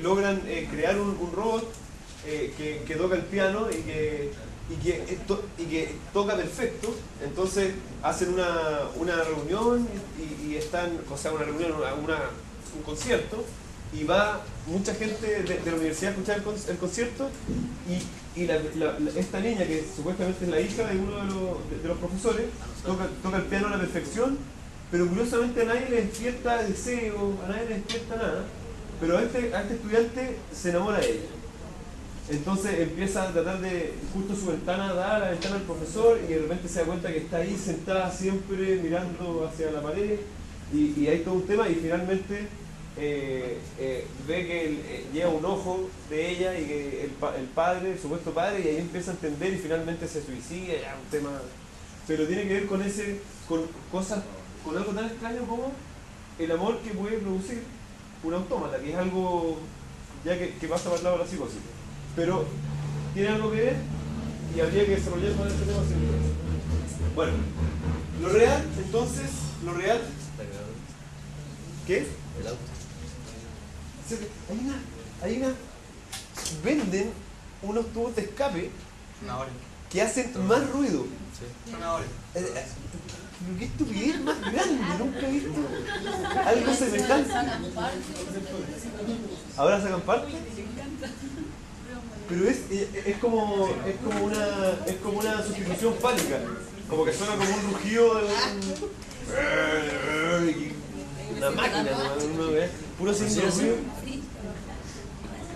logran crear un robot que toca el piano y que toca perfecto. Entonces hacen una reunión y están, o sea, una reunión, un concierto, y va mucha gente de la universidad a escuchar el concierto, y esta niña, que supuestamente es la hija de uno de los profesores, toca el piano a la perfección, pero curiosamente a nadie le despierta deseo, a nadie le despierta nada, pero a este estudiante se enamora de ella. Entonces empieza a tratar de, justo su ventana da a la ventana del profesor, y de repente se da cuenta que está ahí sentada siempre mirando hacia la pared, y hay todo un tema, y finalmente ve que llega un ojo de ella y que el padre, el supuesto padre, y ahí empieza a entender y finalmente se suicida, ya un tema. Pero tiene que ver con cosas, con algo tan extraño como el amor que puede producir un autómata, que es algo ya que pasa para el lado de la psicosis. Pero tiene algo que ver y habría que desarrollar más este tema sin duda. Bueno, lo real, entonces, lo real. ¿Qué? El auto. Venden unos tubos de escape Una hora. que hacen más ruido. Sí. Una hora. Pero qué estupidez más grande, nunca he visto algo semejante. ¿Ahora sacan parte? Pero es como una sustitución fálica, como que suena como un rugido de una máquina, puro haciendo ruido.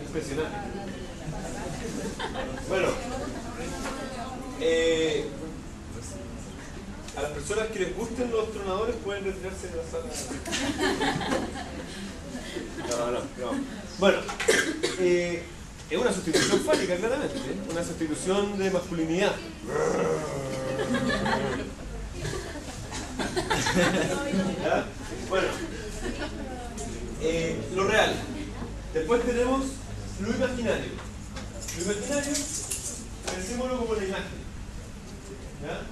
Impresionante. Bueno, a las personas que les gusten los tronadores pueden retirarse de la sala. No. Bueno, es una sustitución fálica, claramente, ¿eh? Una sustitución de masculinidad. ¿Ya? Bueno, lo real. Después tenemos lo imaginario. Lo imaginario, pensémoslo como la imagen. ¿Ya?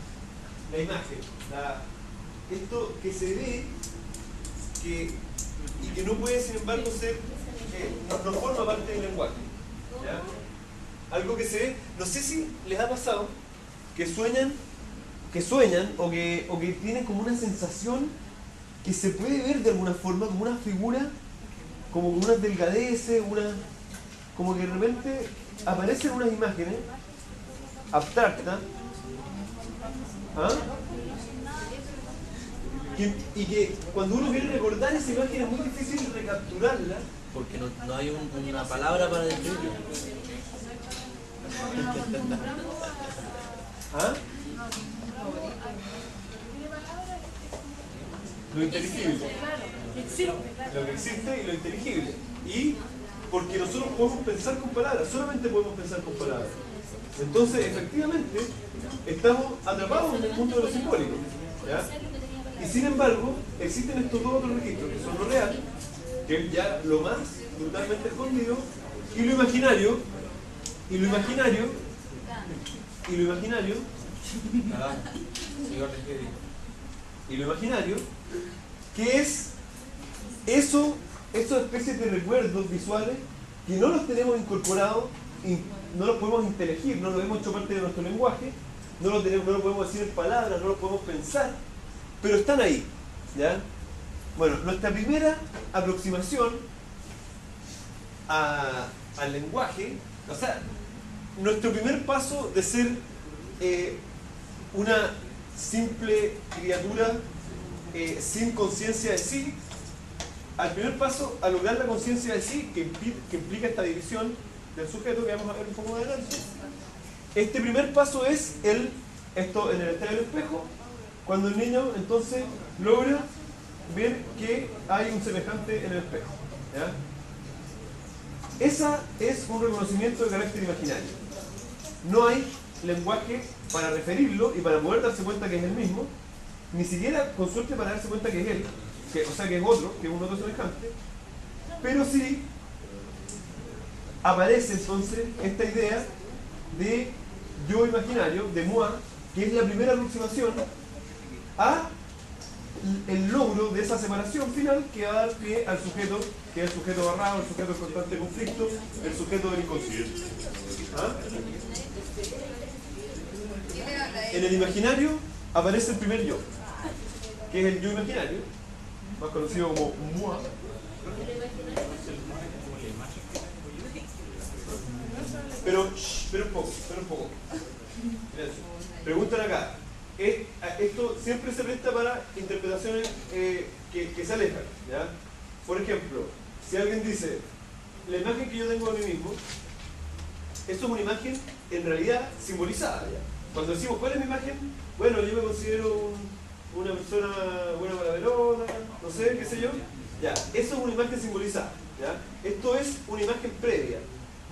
La imagen. Esto que se ve y que no puede, sin embargo, ser, no forma parte del lenguaje. ¿Ya? Algo que se ve, no sé si les ha pasado que sueñan o que tienen como una sensación que se puede ver de alguna forma como una figura, como con unas delgadeces, como que de repente aparecen unas imágenes abstractas. ¿Ah? y que cuando uno quiere recordar esa imagen es muy difícil recapturarla. Porque no hay una palabra para describirlo. ¿Ah? Lo inteligible. Lo que existe y lo inteligible. Y porque nosotros podemos pensar con palabras, solamente podemos pensar con palabras. Entonces, efectivamente, estamos atrapados en el mundo de lo simbólico. ¿Ya? Y sin embargo, existen estos dos otros registros, que son lo real, que es ya lo más brutalmente escondido, y lo imaginario, y lo imaginario, y lo imaginario, y lo imaginario, que es eso, esas especies de recuerdos visuales que no los tenemos incorporados, no los podemos inteligir, no los hemos hecho parte de nuestro lenguaje, no lo podemos decir en palabras, no lo podemos pensar, pero están ahí, ¿ya? Bueno, nuestra primera aproximación al lenguaje, o sea, nuestro primer paso de ser una simple criatura sin conciencia de sí, al primer paso a lograr la conciencia de sí, que implica esta división del sujeto que vamos a ver un poco más adelante. Este primer paso es esto en el estadio del espejo, cuando el niño entonces logra ver que hay un semejante en el espejo, ¿ya? Esa es un reconocimiento de carácter imaginario. No hay lenguaje para referirlo y para poder darse cuenta que es el mismo, ni siquiera con suerte para darse cuenta que es él, o sea que es otro, que es un otro semejante, pero sí aparece entonces esta idea de yo imaginario, de moi, que es la primera aproximación a el logro de esa separación final que va a dar pie al sujeto, que es el sujeto barrado, el sujeto en constante conflicto, el sujeto del inconsciente. ¿Ah? En el imaginario aparece el primer yo, que es el yo imaginario, más conocido como moi. Pero un poco. Preguntan acá. Esto siempre se presta para interpretaciones que se alejan, ¿ya? Por ejemplo, si alguien dice, la imagen que yo tengo de mí mismo, esto es una imagen en realidad simbolizada, ¿ya? Cuando decimos, ¿cuál es mi imagen? Bueno, yo me considero una persona buena para la pelota, no sé, qué sé yo. Ya, eso es una imagen simbolizada, ¿ya? Esto es una imagen previa,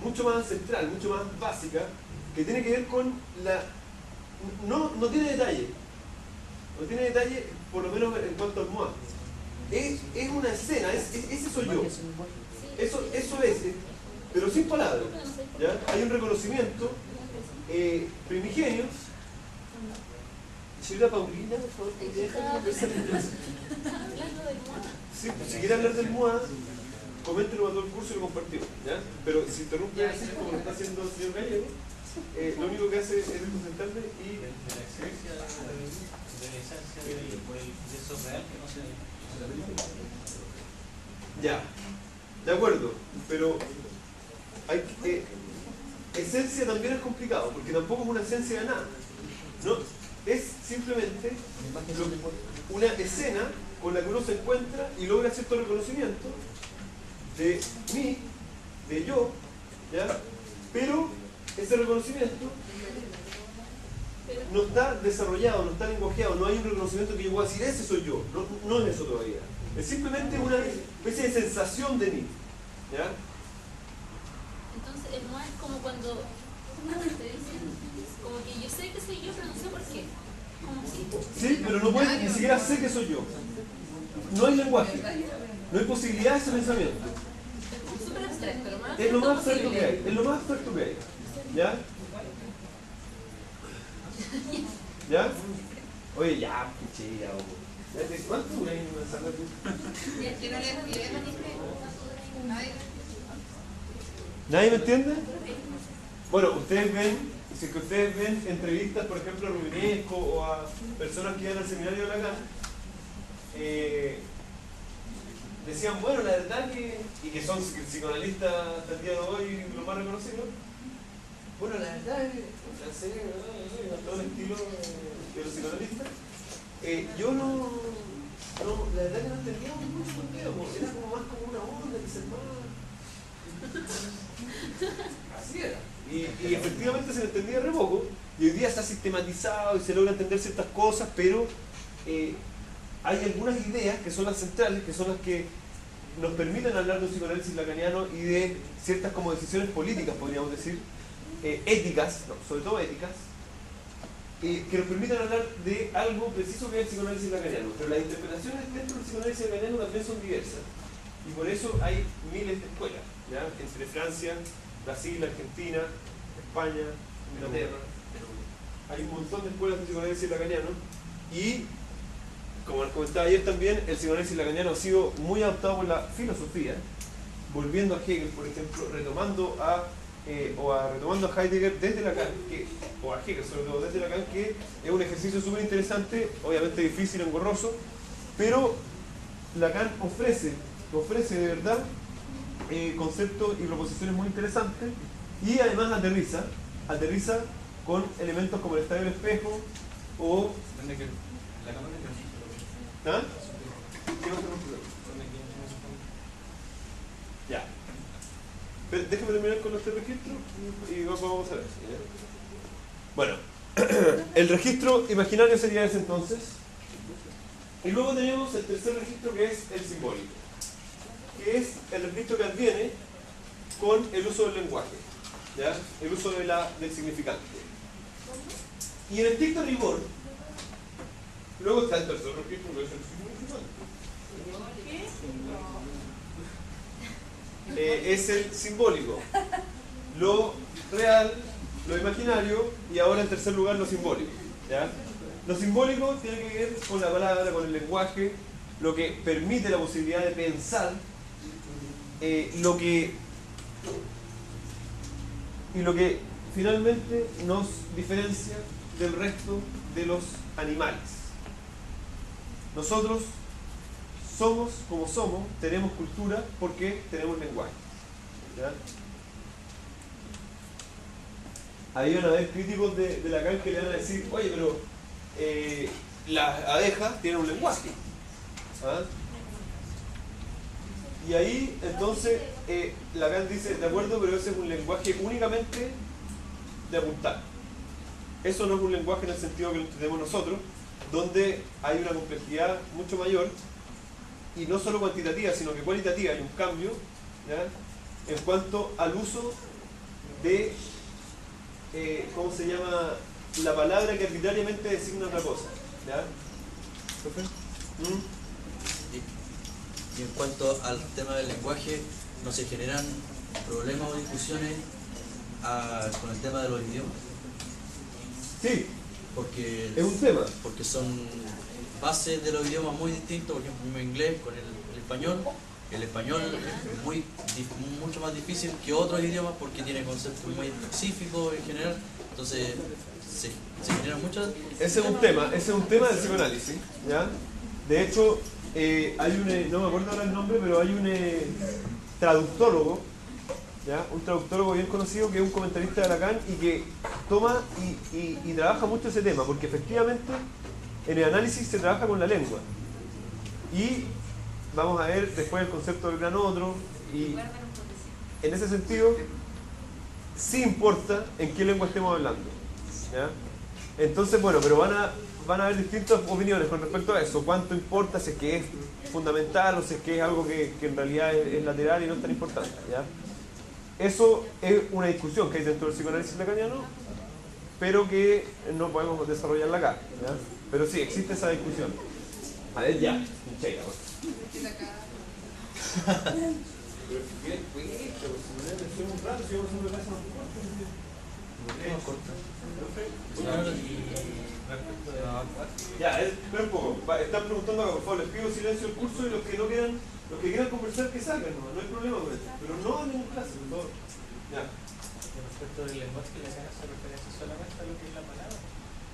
mucho más ancestral, mucho más básica, que tiene que ver con la... No tiene detalle. No tiene detalle, por lo menos en cuanto al moi. Es una escena, ese soy yo. Eso es, pero sin palabras. ¿Ya? Hay un reconocimiento primigenio. Señora Paulina, por favor, sí, pues, si quiere hablar del MOA, coméntelo a todo el curso y lo compartimos, ¿ya? Pero si interrumpe así como lo está haciendo el señor Gallego, lo único que hace es desconcentrarme y... De la esencia de eso real que no se... Ya, de acuerdo, pero hay esencia también es complicado, porque tampoco es una esencia de nada. No, es simplemente una escena con la que uno se encuentra y logra cierto reconocimiento de mí, de yo, ¿ya? Pero ese reconocimiento no está desarrollado, no está lenguajeado, no hay un reconocimiento que yo pueda decir, ese soy yo, no es eso todavía. Es simplemente una especie de sensación de mí, ¿ya? Entonces el moi es como cuando te dicen, como que yo sé que soy yo, pero no sé por qué. Como si... Sí, pero no puedo, ni siquiera sé que soy yo. No hay lenguaje, no hay posibilidad de ese pensamiento. Es súper abstracto, lo más Es lo más abstracto abstracto que hay, es lo más abstracto que hay. ¿Ya? ¿Ya? Oye, ya, pichea, ¿cuánto dura ahí en esa clase? Que no le escribimos ni ¿Nadie me entiende? Bueno, ustedes ven, si que ustedes ven entrevistas, por ejemplo, a Rubinesco o a personas que iban al seminario de Lacan, decían, bueno, la verdad que, y que son psicoanalistas hasta el día de hoy los más reconocidos, bueno, la verdad es, francés, todo el estilo de los psicoanalistas, yo no No, la verdad que no entendíamos mucho por qué, era como más como una onda que se armaba. Así era. Y efectivamente se le entendía re poco, y hoy día está sistematizado y se logra entender ciertas cosas, pero hay algunas ideas que son las centrales, que son las que nos permiten hablar de un psicoanálisis lacaniano y de ciertas como decisiones políticas, podríamos decir, éticas, no, sobre todo éticas, que nos permiten hablar de algo preciso que es el psicoanálisis lacaniano. Pero las interpretaciones dentro del psicoanálisis lacaniano también son diversas, y por eso hay miles de escuelas, ¿ya? Entre Francia, Brasil, Argentina, España, Inglaterra. Hay un montón de escuelas de psicoanálisis lacaniano, y como les comentaba ayer también, el psicoanálisis lacaniano ha sido muy adaptado por la filosofía, volviendo a Hegel, por ejemplo, retomando a Heidegger desde Lacan, o a Hegel sobre todo desde Lacan, que es un ejercicio súper interesante, obviamente difícil, engorroso, pero Lacan ofrece de verdad conceptos y proposiciones muy interesantes, y además aterriza con elementos como el estadio del espejo o... ¿Ah? ¿Qué no se nos... Ya. Pero déjame terminar con este registro y vamos a ver. Bueno, el registro imaginario sería ese entonces. Y luego tenemos el tercer registro, que es el simbólico, que es el registro que adviene con el uso del lenguaje, ¿ya? El uso del significante. Y en estricto rigor, luego está el tercer registro, que es el significante. Es el simbólico, lo real, lo imaginario, y ahora en tercer lugar lo simbólico, ¿ya? Lo simbólico tiene que ver con la palabra, con el lenguaje, lo que permite la posibilidad de pensar, lo que finalmente nos diferencia del resto de los animales. Nosotros somos como somos, tenemos cultura porque tenemos lenguaje, ¿ya? Ahí van a haber críticos de Lacan que le van a decir, oye, pero las abejas tienen un lenguaje, ¿ah? Y ahí entonces Lacan dice, de acuerdo, pero ese es un lenguaje únicamente de apuntar. Eso no es un lenguaje en el sentido que lo entendemos nosotros, donde hay una complejidad mucho mayor, y no solo cuantitativa, sino que cualitativa. Hay un cambio, ¿ya?, en cuanto al uso de, ¿cómo se llama?, la palabra que arbitrariamente designa otra cosa, ¿ya? Y en cuanto al tema del lenguaje, ¿no se generan problemas o discusiones con el tema de los idiomas? Sí, porque es un tema. Porque son bases de los idiomas muy distintos, por ejemplo, el inglés con el español. El español es mucho más difícil que otros idiomas porque tiene conceptos muy específicos en general. Entonces, se generan muchas... Ese es un tema del psicoanálisis, ¿ya? De hecho, hay un, no me acuerdo ahora el nombre, pero hay un traductólogo, ¿ya?, un traductólogo bien conocido que es un comentarista de Lacan y que toma y trabaja mucho ese tema, porque efectivamente en el análisis se trabaja con la lengua. Y vamos a ver después el concepto del gran otro, y en ese sentido sí importa en qué lengua estemos hablando, ¿ya? Entonces, bueno, pero van a haber distintas opiniones con respecto a eso. ¿Cuánto importa? Si es que es fundamental o si es que es algo que en realidad es lateral y no es tan importante, ¿ya? Eso es una discusión que hay dentro del psicoanálisis lacaniano, pero que no podemos desarrollarla acá, ¿ya? Pero sí, existe esa discusión. A ver, ya. Ya, espera un poco. Están preguntando acá, por favor, les pido silencio el curso, y los que quieran conversar que salgan, no hay problema con eso. Pero no en ningún caso, por favor. Ya. Respecto del lenguaje, ¿le hace referencia solamente a lo que es la palabra?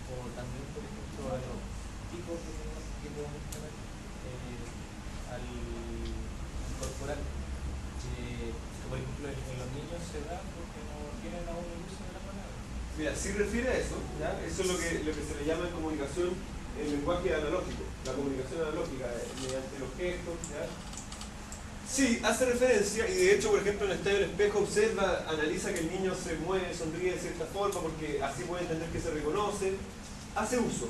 O también, por ejemplo, a los tipos de lenguaje que podemos tener al incorporar? Por ejemplo, en los niños se da porque no tienen aún el uso de la palabra. Mira, sí refiere a eso, ¿ya? Eso es lo que se le llama en comunicación el lenguaje analógico, la comunicación analógica, mediante los gestos, ¿ya? Sí, hace referencia, y de hecho, por ejemplo, en el estadio del espejo observa, analiza que el niño se mueve, sonríe de cierta forma, porque así puede entender que se reconoce, hace uso,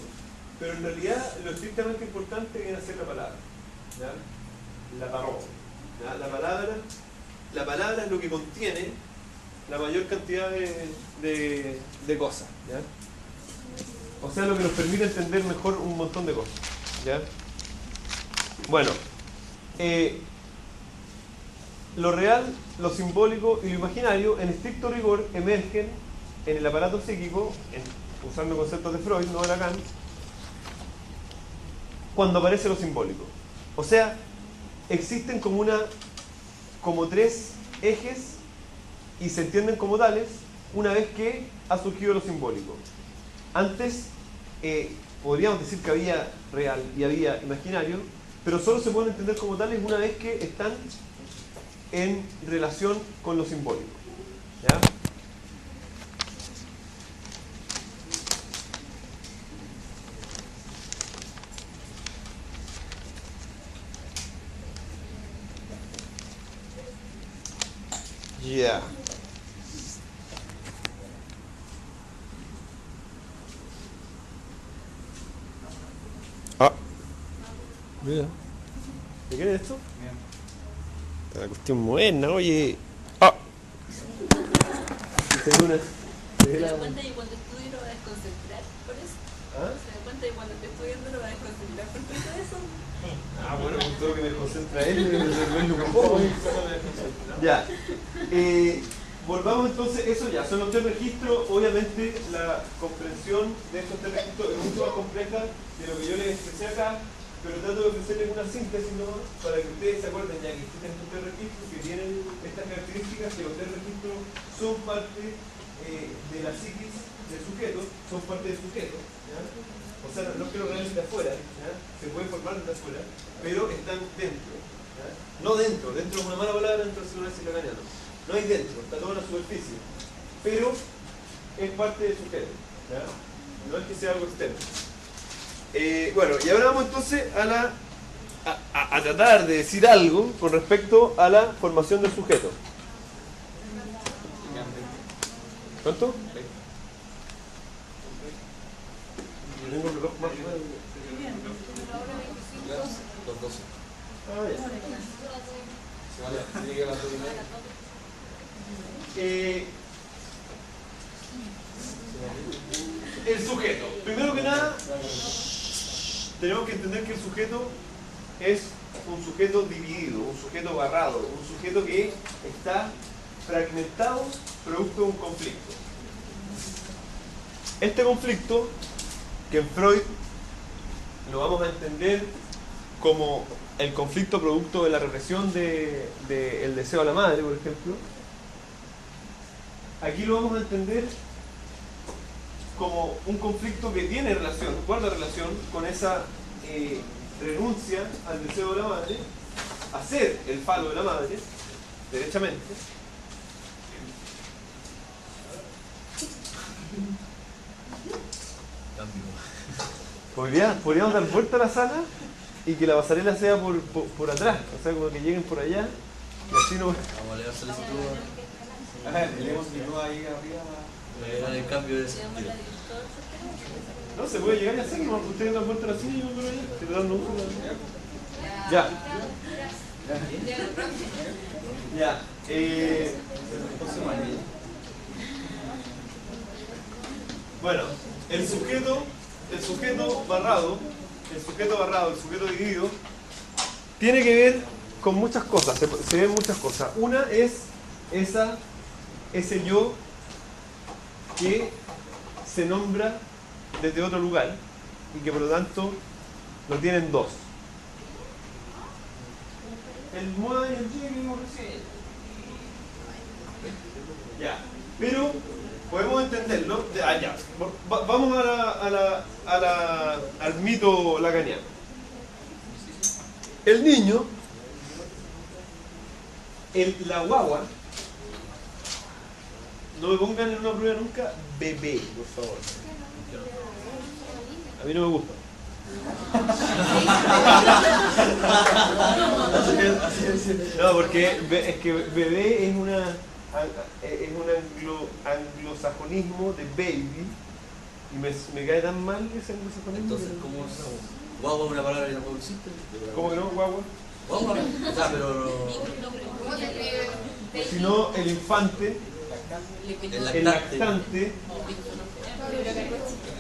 pero en realidad lo estrictamente importante viene a ser la palabra, ¿ya? La palabra, ¿ya? La palabra es lo que contiene la mayor cantidad de cosas, ¿ya? O sea, lo que nos permite entender mejor un montón de cosas, ¿ya? Bueno, lo real, lo simbólico y lo imaginario, en estricto rigor, emergen en el aparato psíquico, usando conceptos de Freud, no de Lacan, cuando aparece lo simbólico. O sea, existen como tres ejes y se entienden como tales una vez que ha surgido lo simbólico. Antes podríamos decir que había real y había imaginario, pero solo se pueden entender como tales una vez que están en relación con lo simbólico, ¿ya? Ya. Mira. ¿De quién es esto? Una cuestión buena, oye. Se da cuenta que cuando estudie lo va a desconcentrar por eso. Se da cuenta que cuando esté estudiando lo va a desconcentrar por todo eso. Bueno, con todo lo que me concentra él, me resuelve un poco. Ya. Volvamos entonces, eso ya, son los tres registros. Obviamente la comprensión de estos tres registros es mucho más compleja de lo que yo les expresé acá, pero trato de ofrecerles una síntesis, ¿no? Para que ustedes se acuerden ya que existen estos tres registros que tienen estas características, que los tres registros son parte de la psiquis del sujeto, son parte del sujeto, ¿ya? O sea, no es que lo realen de afuera, ¿ya? Se pueden formar desde afuera, pero están dentro, ¿ya? No dentro es una mala palabra dentro del celular lacaniano. No hay dentro, está todo en la superficie, pero es parte del sujeto, ¿ya? No es que sea algo externo. Bueno, y ahora vamos entonces a tratar de decir algo con respecto a la formación del sujeto. ¿Cuánto? Tengo el reloj más. Los 12. Ah, ya. Tiene que las 2:30. El sujeto. Primero que nada, tenemos que entender que el sujeto es un sujeto dividido, un sujeto barrado, un sujeto que está fragmentado producto de un conflicto. Este conflicto, que en Freud lo vamos a entender como el conflicto producto de la represión del deseo a la madre, por ejemplo, aquí lo vamos a entender como un conflicto que tiene relación, guarda relación con esa renuncia al deseo de la madre, a ser el falo de la madre, derechamente. Podríamos dar vuelta a la sala y que la pasarela sea por atrás, o sea, como que lleguen por allá y así no. Vamos a leer solicitud. Leemos mi nueva ahí arriba. Leer el cambio de sentido. No, se puede llegar y hacer, ¿no? Ustedes dan vuelta a la silla y yo por allá, que te dan uso. Ya. Ya. Bueno, el sujeto barrado, el sujeto dividido, tiene que ver con muchas cosas, se ven muchas cosas. Una es ese yo que se nombra desde otro lugar y que por lo tanto lo tienen dos. El MOA y el Y que vimos recién. Ya, pero podemos entenderlo. Ya. Vamos al mito lacaniano. El niño, la guagua, no me pongan en una prueba nunca bebé, por favor. A mí no me gusta. No, porque es que bebé es un anglosajonismo de baby y me cae tan mal ese anglosajonismo. Entonces, ¿cómo es? Guagua es una palabra que no existe. ¿Cómo que no, guagua? Guagua, o sea, pero ¿Cómo se escribe? Sino el infante, el lactante,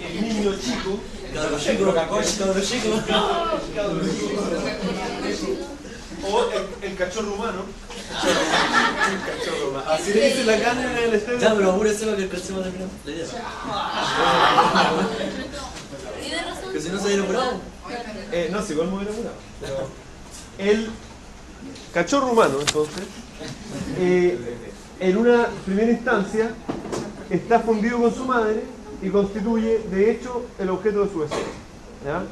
el niño chico, cabro chico, cabro chico. o el cachorro humano. Así le dice la carne en el estadio. Ya, pero apúrese para que alcancemos a terminar la idea. Tiene razón. Que si no se viene apurado. No, si igual me hubiera curado. Pero el cachorro humano, entonces, en una primera instancia, está fundido con su madre y constituye, de hecho, el objeto de su deseo. ¿Ya?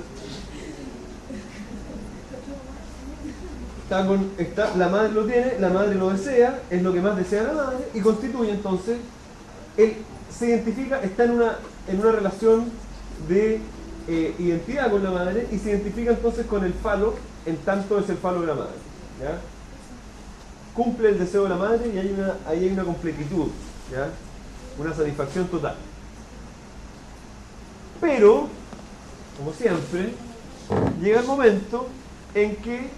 La madre lo tiene, la madre lo desea, es lo que más desea la madre, y constituye entonces, él se identifica, está en una relación de identidad con la madre y se identifica entonces con el falo, en tanto es el falo de la madre. ¿Ya? Cumple el deseo de la madre y ahí hay una completitud, ¿ya? Una satisfacción total. Pero, como siempre, llega el momento en que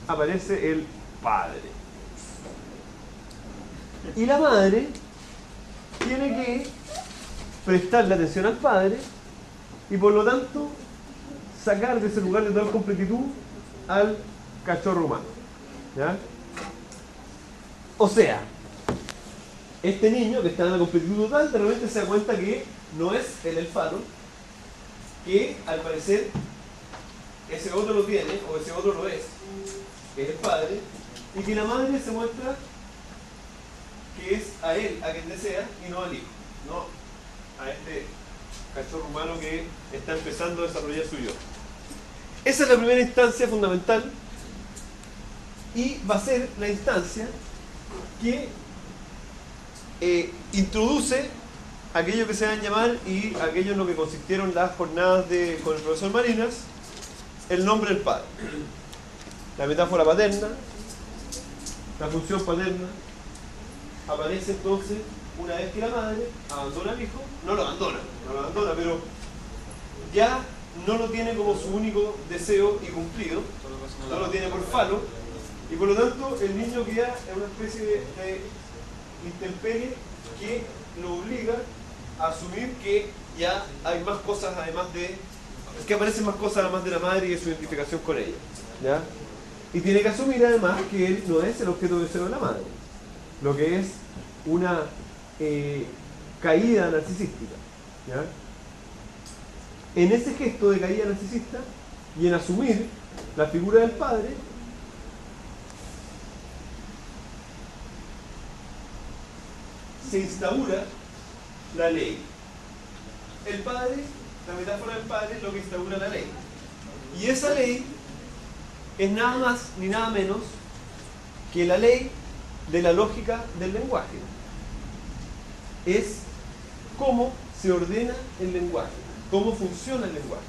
aparece el padre. Y la madre tiene que prestarle atención al padre y por lo tanto sacar de ese lugar de total completitud al cachorro humano. ¿Ya? O sea, este niño que está en la completitud total de repente se da cuenta que no es él el falo, que al parecer ese otro lo tiene o ese otro lo es, que es el padre, y que la madre se muestra que es a él a quien desea y no al hijo, no a este cachorro humano que está empezando a desarrollar su yo. Esa es la primera instancia fundamental y va a ser la instancia que introduce aquello que se van a llamar y aquello en lo que consistieron las jornadas con el profesor Marinas, el nombre del padre. La metáfora paterna, la función paterna, aparece entonces una vez que la madre abandona al hijo, no lo abandona, pero ya no lo tiene como su único deseo y cumplido, no lo tiene por falo, y por lo tanto el niño queda en una especie de intemperie que lo obliga a asumir que ya hay más cosas además de... que aparecen más cosas además de la madre y de su identificación con ella. ¿Ya? Y tiene que asumir además que él no es el objeto de deseo de la madre, lo que es una caída narcisística. ¿Ya? En ese gesto de caída narcisista y en asumir la figura del padre, se instaura la ley. El padre, la metáfora del padre es lo que instaura la ley. Y esa ley es nada más ni nada menos que la ley de la lógica del lenguaje. Es cómo se ordena el lenguaje, cómo funciona el lenguaje.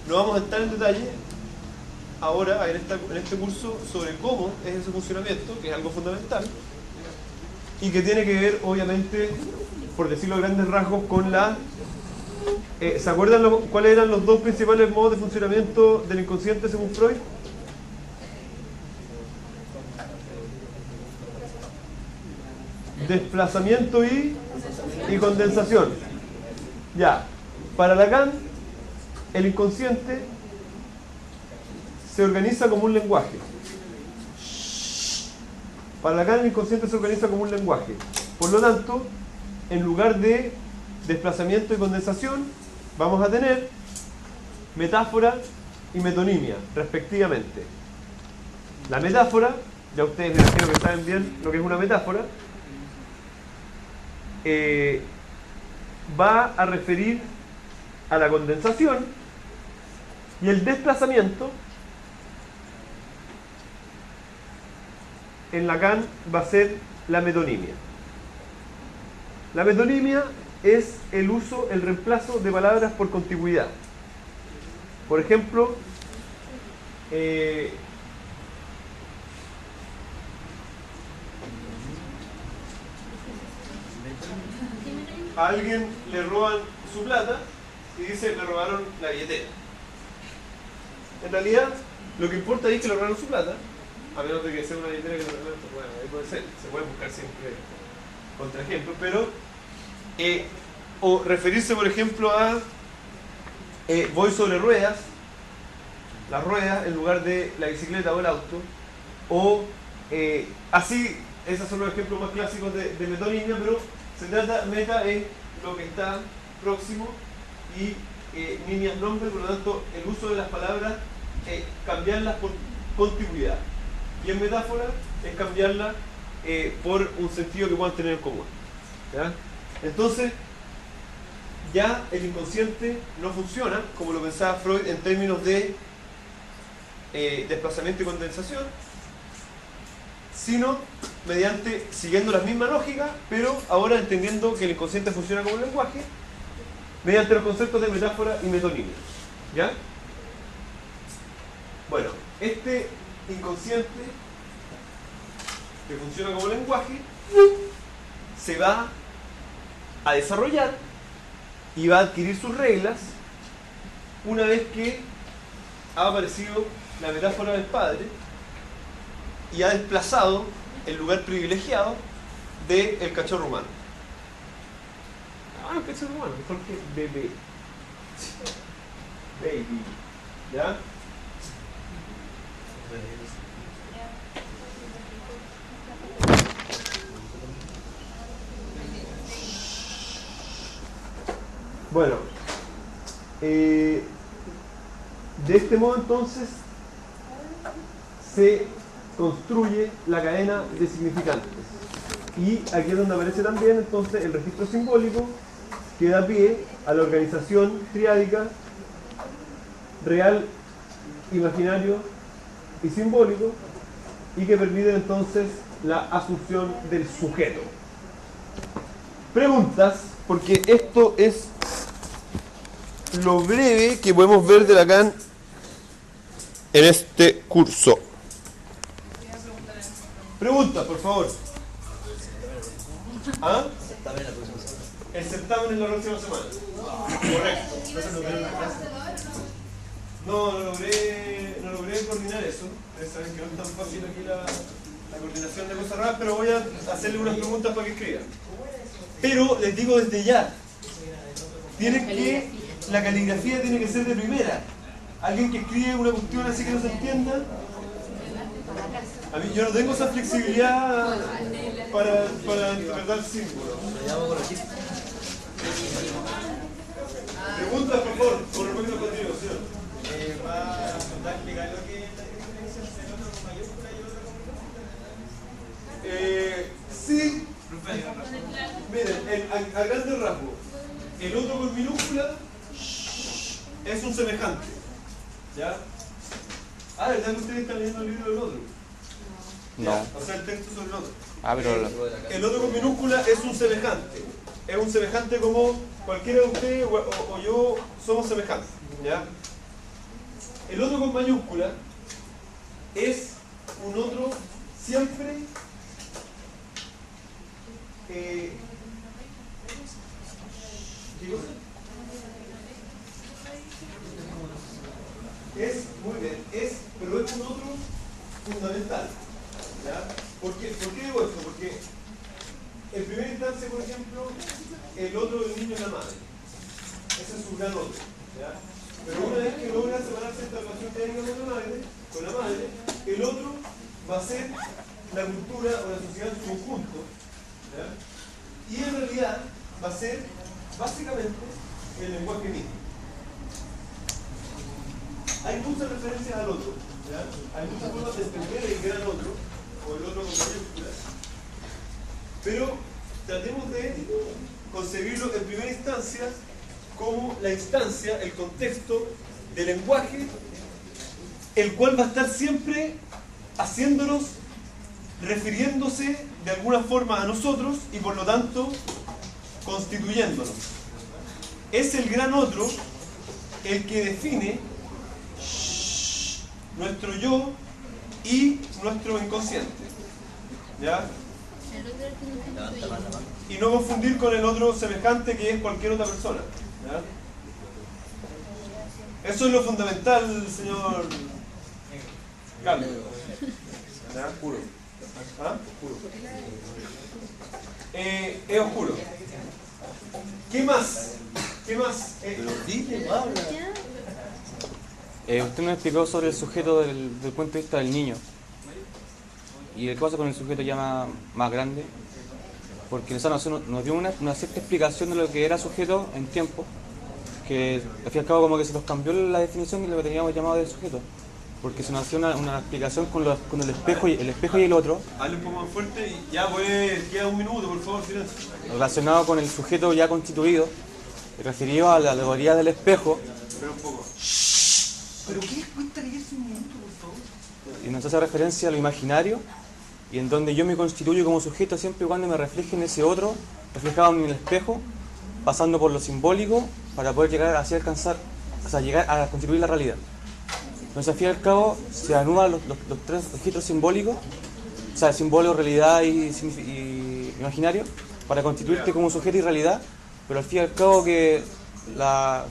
No vamos a entrar en detalle ahora en este curso sobre cómo es ese funcionamiento, que es algo fundamental, y que tiene que ver, obviamente, por decirlo a grandes rasgos, con la... ¿se acuerdan cuáles eran los dos principales modos de funcionamiento del inconsciente según Freud? Desplazamiento y condensación. Ya, para Lacan, el inconsciente se organiza como un lenguaje. Para Lacan, el inconsciente se organiza como un lenguaje. Por lo tanto, en lugar de desplazamiento y condensación, vamos a tener metáfora y metonimia, respectivamente. La metáfora, ya ustedes me imagino que saben bien lo que es una metáfora, va a referir a la condensación, y el desplazamiento en Lacan va a ser la metonimia. La metonimia es el uso, el reemplazo de palabras por contigüidad. Por ejemplo, a alguien le roban su plata y dice le robaron la billetera. En realidad, lo que importa ahí es que le robaron su plata, a menos de que sea una billetera que no regalaron, bueno, ahí puede ser, se puede buscar siempre contraejemplos, pero o referirse, por ejemplo, a voy sobre ruedas, las ruedas en lugar de la bicicleta o el auto, o así, esos son los ejemplos más clásicos de metonimia, pero se trata, meta es lo que está próximo y nimia es nombre, por lo tanto el uso de las palabras cambiarlas por contigüidad, y en metáfora es cambiarlas por un sentido que puedan tener en común, ¿ya? Entonces ya el inconsciente no funciona como lo pensaba Freud en términos de desplazamiento y condensación, sino mediante, siguiendo la misma lógica, pero ahora entendiendo que el inconsciente funciona como un lenguaje, mediante los conceptos de metáfora y metonimia, ¿ya? Bueno, este inconsciente que funciona como lenguaje se va a desarrollar y va a adquirir sus reglas una vez que ha aparecido la metáfora del padre y ha desplazado el lugar privilegiado del cachorro humano. El cachorro humano, mejor que bebé. Baby. ¿Ya? Bueno, de este modo entonces se construye la cadena de significantes. Y aquí es donde aparece también entonces el registro simbólico que da pie a la organización triádica real, imaginario y simbólico, y que permite entonces la asunción del sujeto. Preguntas, porque esto es lo breve que podemos ver de Lacan en este curso. Preguntas, por favor. ¿Ah? El certamen es la próxima semana. Correcto. No logré coordinar eso. Ustedes saben que no es tan fácil aquí la coordinación de cosas raras, pero voy a hacerle unas preguntas para que escriban. Pero les digo desde ya, la caligrafía tiene que ser de primera. Alguien que escribe una cuestión así que no se entienda, a mí yo no tengo esa flexibilidad para interpretar símbolos. Preguntas, por favor, con respecto a la continuación. ¿Va a explicar lo que es la diferencia entre el otro con mayúscula y el otro con minúscula? Sí. Miren, a grandes rasgos, el otro con minúscula es un semejante. ¿Ya? Ah, ¿verdad que ustedes están leyendo el libro del otro? No. O sea, el texto sobre el otro. Pero El otro con minúscula es un semejante. Es un semejante como cualquiera de ustedes o yo somos semejantes. ¿Ya? El otro con mayúscula es un otro siempre ¿qué cosa? Muy bien, pero es un otro fundamental. ¿Ya? ¿Por qué digo esto? Porque en primera instancia, por ejemplo, el otro del niño es la madre. Ese es su gran otro. ¿Ya? Pero una vez que logra separarse esta relación que hay con la madre, el otro va a ser la cultura o la sociedad en su conjunto. ¿Ya? Y en realidad va a ser básicamente el lenguaje mismo. Hay muchas referencias al otro, ¿ya? Hay muchas formas de entender el gran otro, o el otro con mayúsculas, pero tratemos de concebirlo en primera instancia como la instancia, el contexto del lenguaje, el cual va a estar siempre haciéndonos, refiriéndose de alguna forma a nosotros y por lo tanto constituyéndonos. Es el gran otro el que define nuestro yo y nuestro inconsciente. ¿Ya? El otro es el que no se incluye. Y no confundir con el otro semejante que es cualquier otra persona. ¿Ya? Eso es lo fundamental, señor Carlos. ¿Ya? Oscuro. ¿Ah? Es oscuro. ¿Qué más? ¿Qué más? Pero dile, Pablo. Usted nos explicó sobre el sujeto del punto de vista del niño. Y el cosa con el sujeto ya más grande. Porque nos dio una cierta explicación de lo que era sujeto en tiempo. Que al fin y al cabo como que se nos cambió la definición de lo que teníamos llamado de sujeto. Porque se nos hacía una explicación con el espejo y el otro. Hable un poco más fuerte y ya pues, queda un minuto, por favor, silencio. Relacionado con el sujeto ya constituido, referido a la alegoría del espejo. Espera un poco. ¿Pero qué cuenta que ya es un minuto, por favor? Y nos hace referencia a lo imaginario, y en donde yo me constituyo como sujeto siempre y cuando me refleje en ese otro, reflejado en el espejo, pasando por lo simbólico, para poder llegar así a alcanzar, o sea, llegar a constituir la realidad. Entonces, al fin y al cabo, se anulan los tres registros simbólicos, o sea, simbólico, realidad y imaginario, para constituirte como sujeto y realidad, pero al fin y al cabo que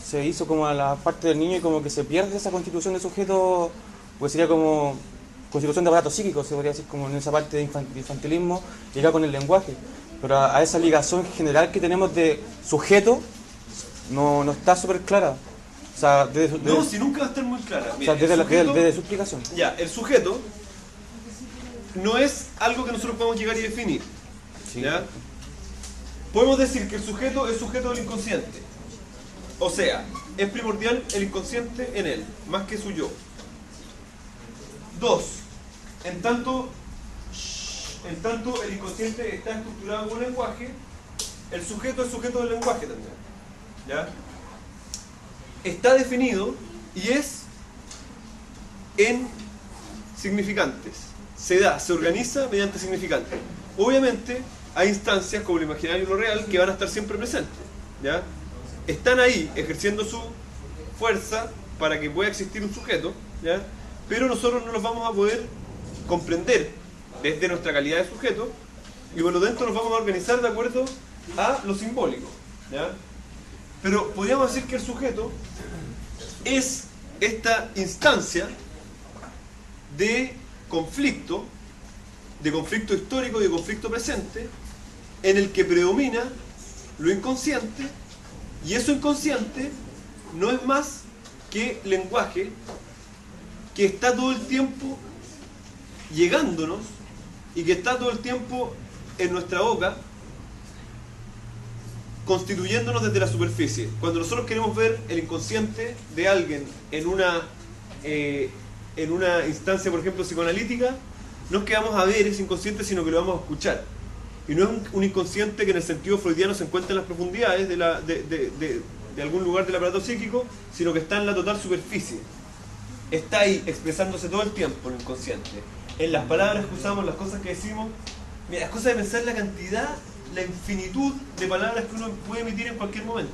se hizo como a la parte del niño y como que se pierde esa constitución de sujeto, pues sería como constitución de aparato psíquico, se podría decir, como en esa parte de infantilismo, llega con el lenguaje, pero a esa ligación general que tenemos de sujeto no está súper clara. O sea, no, si nunca va a estar muy clara. Mira, o sea, desde su explicación. Ya, el sujeto no es algo que nosotros podemos llegar y definir. Sí. ¿Ya? Podemos decir que el sujeto es sujeto del inconsciente. O sea, es primordial el inconsciente en él, más que su yo. 2. En tanto el inconsciente está estructurado con lenguaje, el sujeto es sujeto del lenguaje también. ¿Ya? Está definido y es en significantes. Se organiza mediante significantes. Obviamente hay instancias como lo imaginario y lo real que van a estar siempre presentes. ¿Ya? Están ahí ejerciendo su fuerza para que pueda existir un sujeto, ¿ya? Pero nosotros no los vamos a poder comprender desde nuestra calidad de sujeto y por lo tanto nos vamos a organizar de acuerdo a lo simbólico. ¿Ya? Pero podríamos decir que el sujeto es esta instancia de conflicto histórico y de conflicto presente, en el que predomina lo inconsciente, y eso inconsciente no es más que lenguaje que está todo el tiempo llegándonos y que está todo el tiempo en nuestra boca, constituyéndonos desde la superficie. Cuando nosotros queremos ver el inconsciente de alguien en una instancia, por ejemplo, psicoanalítica, no es que vamos a ver ese inconsciente, sino que lo vamos a escuchar. Y no es un inconsciente que en el sentido freudiano se encuentra en las profundidades de algún lugar del aparato psíquico, sino que está en la total superficie. Está ahí expresándose todo el tiempo el inconsciente. En las palabras que usamos, las cosas que decimos. Mira, es cosa de pensar la cantidad, la infinitud de palabras que uno puede emitir en cualquier momento.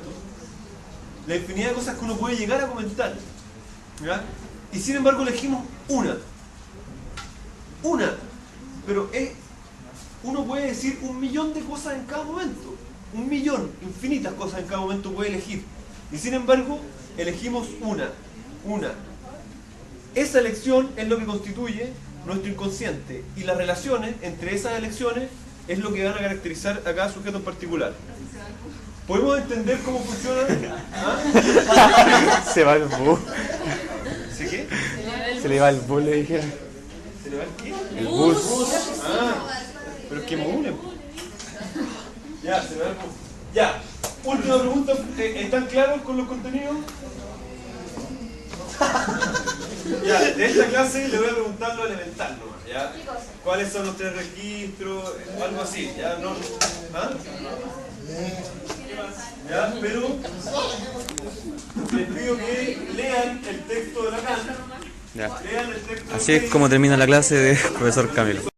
La infinidad de cosas que uno puede llegar a comentar. ¿Ya? Y sin embargo elegimos una. Pero uno puede decir 1.000.000 de cosas en cada momento. 1.000.000, infinitas cosas en cada momento puede elegir. Y sin embargo, elegimos una. Esa elección es lo que constituye nuestro inconsciente. Y las relaciones entre esas elecciones es lo que van a caracterizar a cada sujeto en particular. ¿Podemos entender cómo funciona? ¿Ah? Se va el bus. ¿Sí qué? Se le va el bus, le dijeron. ¿Se le va el qué? El bus. Pero es que me unen. Ya, se le va el bus. Ya, última pregunta. ¿Están claros con los contenidos? Ya, de esta clase le voy a preguntar lo elemental nomás, ¿ya? ¿Cuáles son los 3 registros? Algo así, ¿ya? No, ¿ah? ¿Ya? Pero les pido que lean el texto de Lacan. Ya. Lean el texto de Así es como termina la clase de profesor Camilo.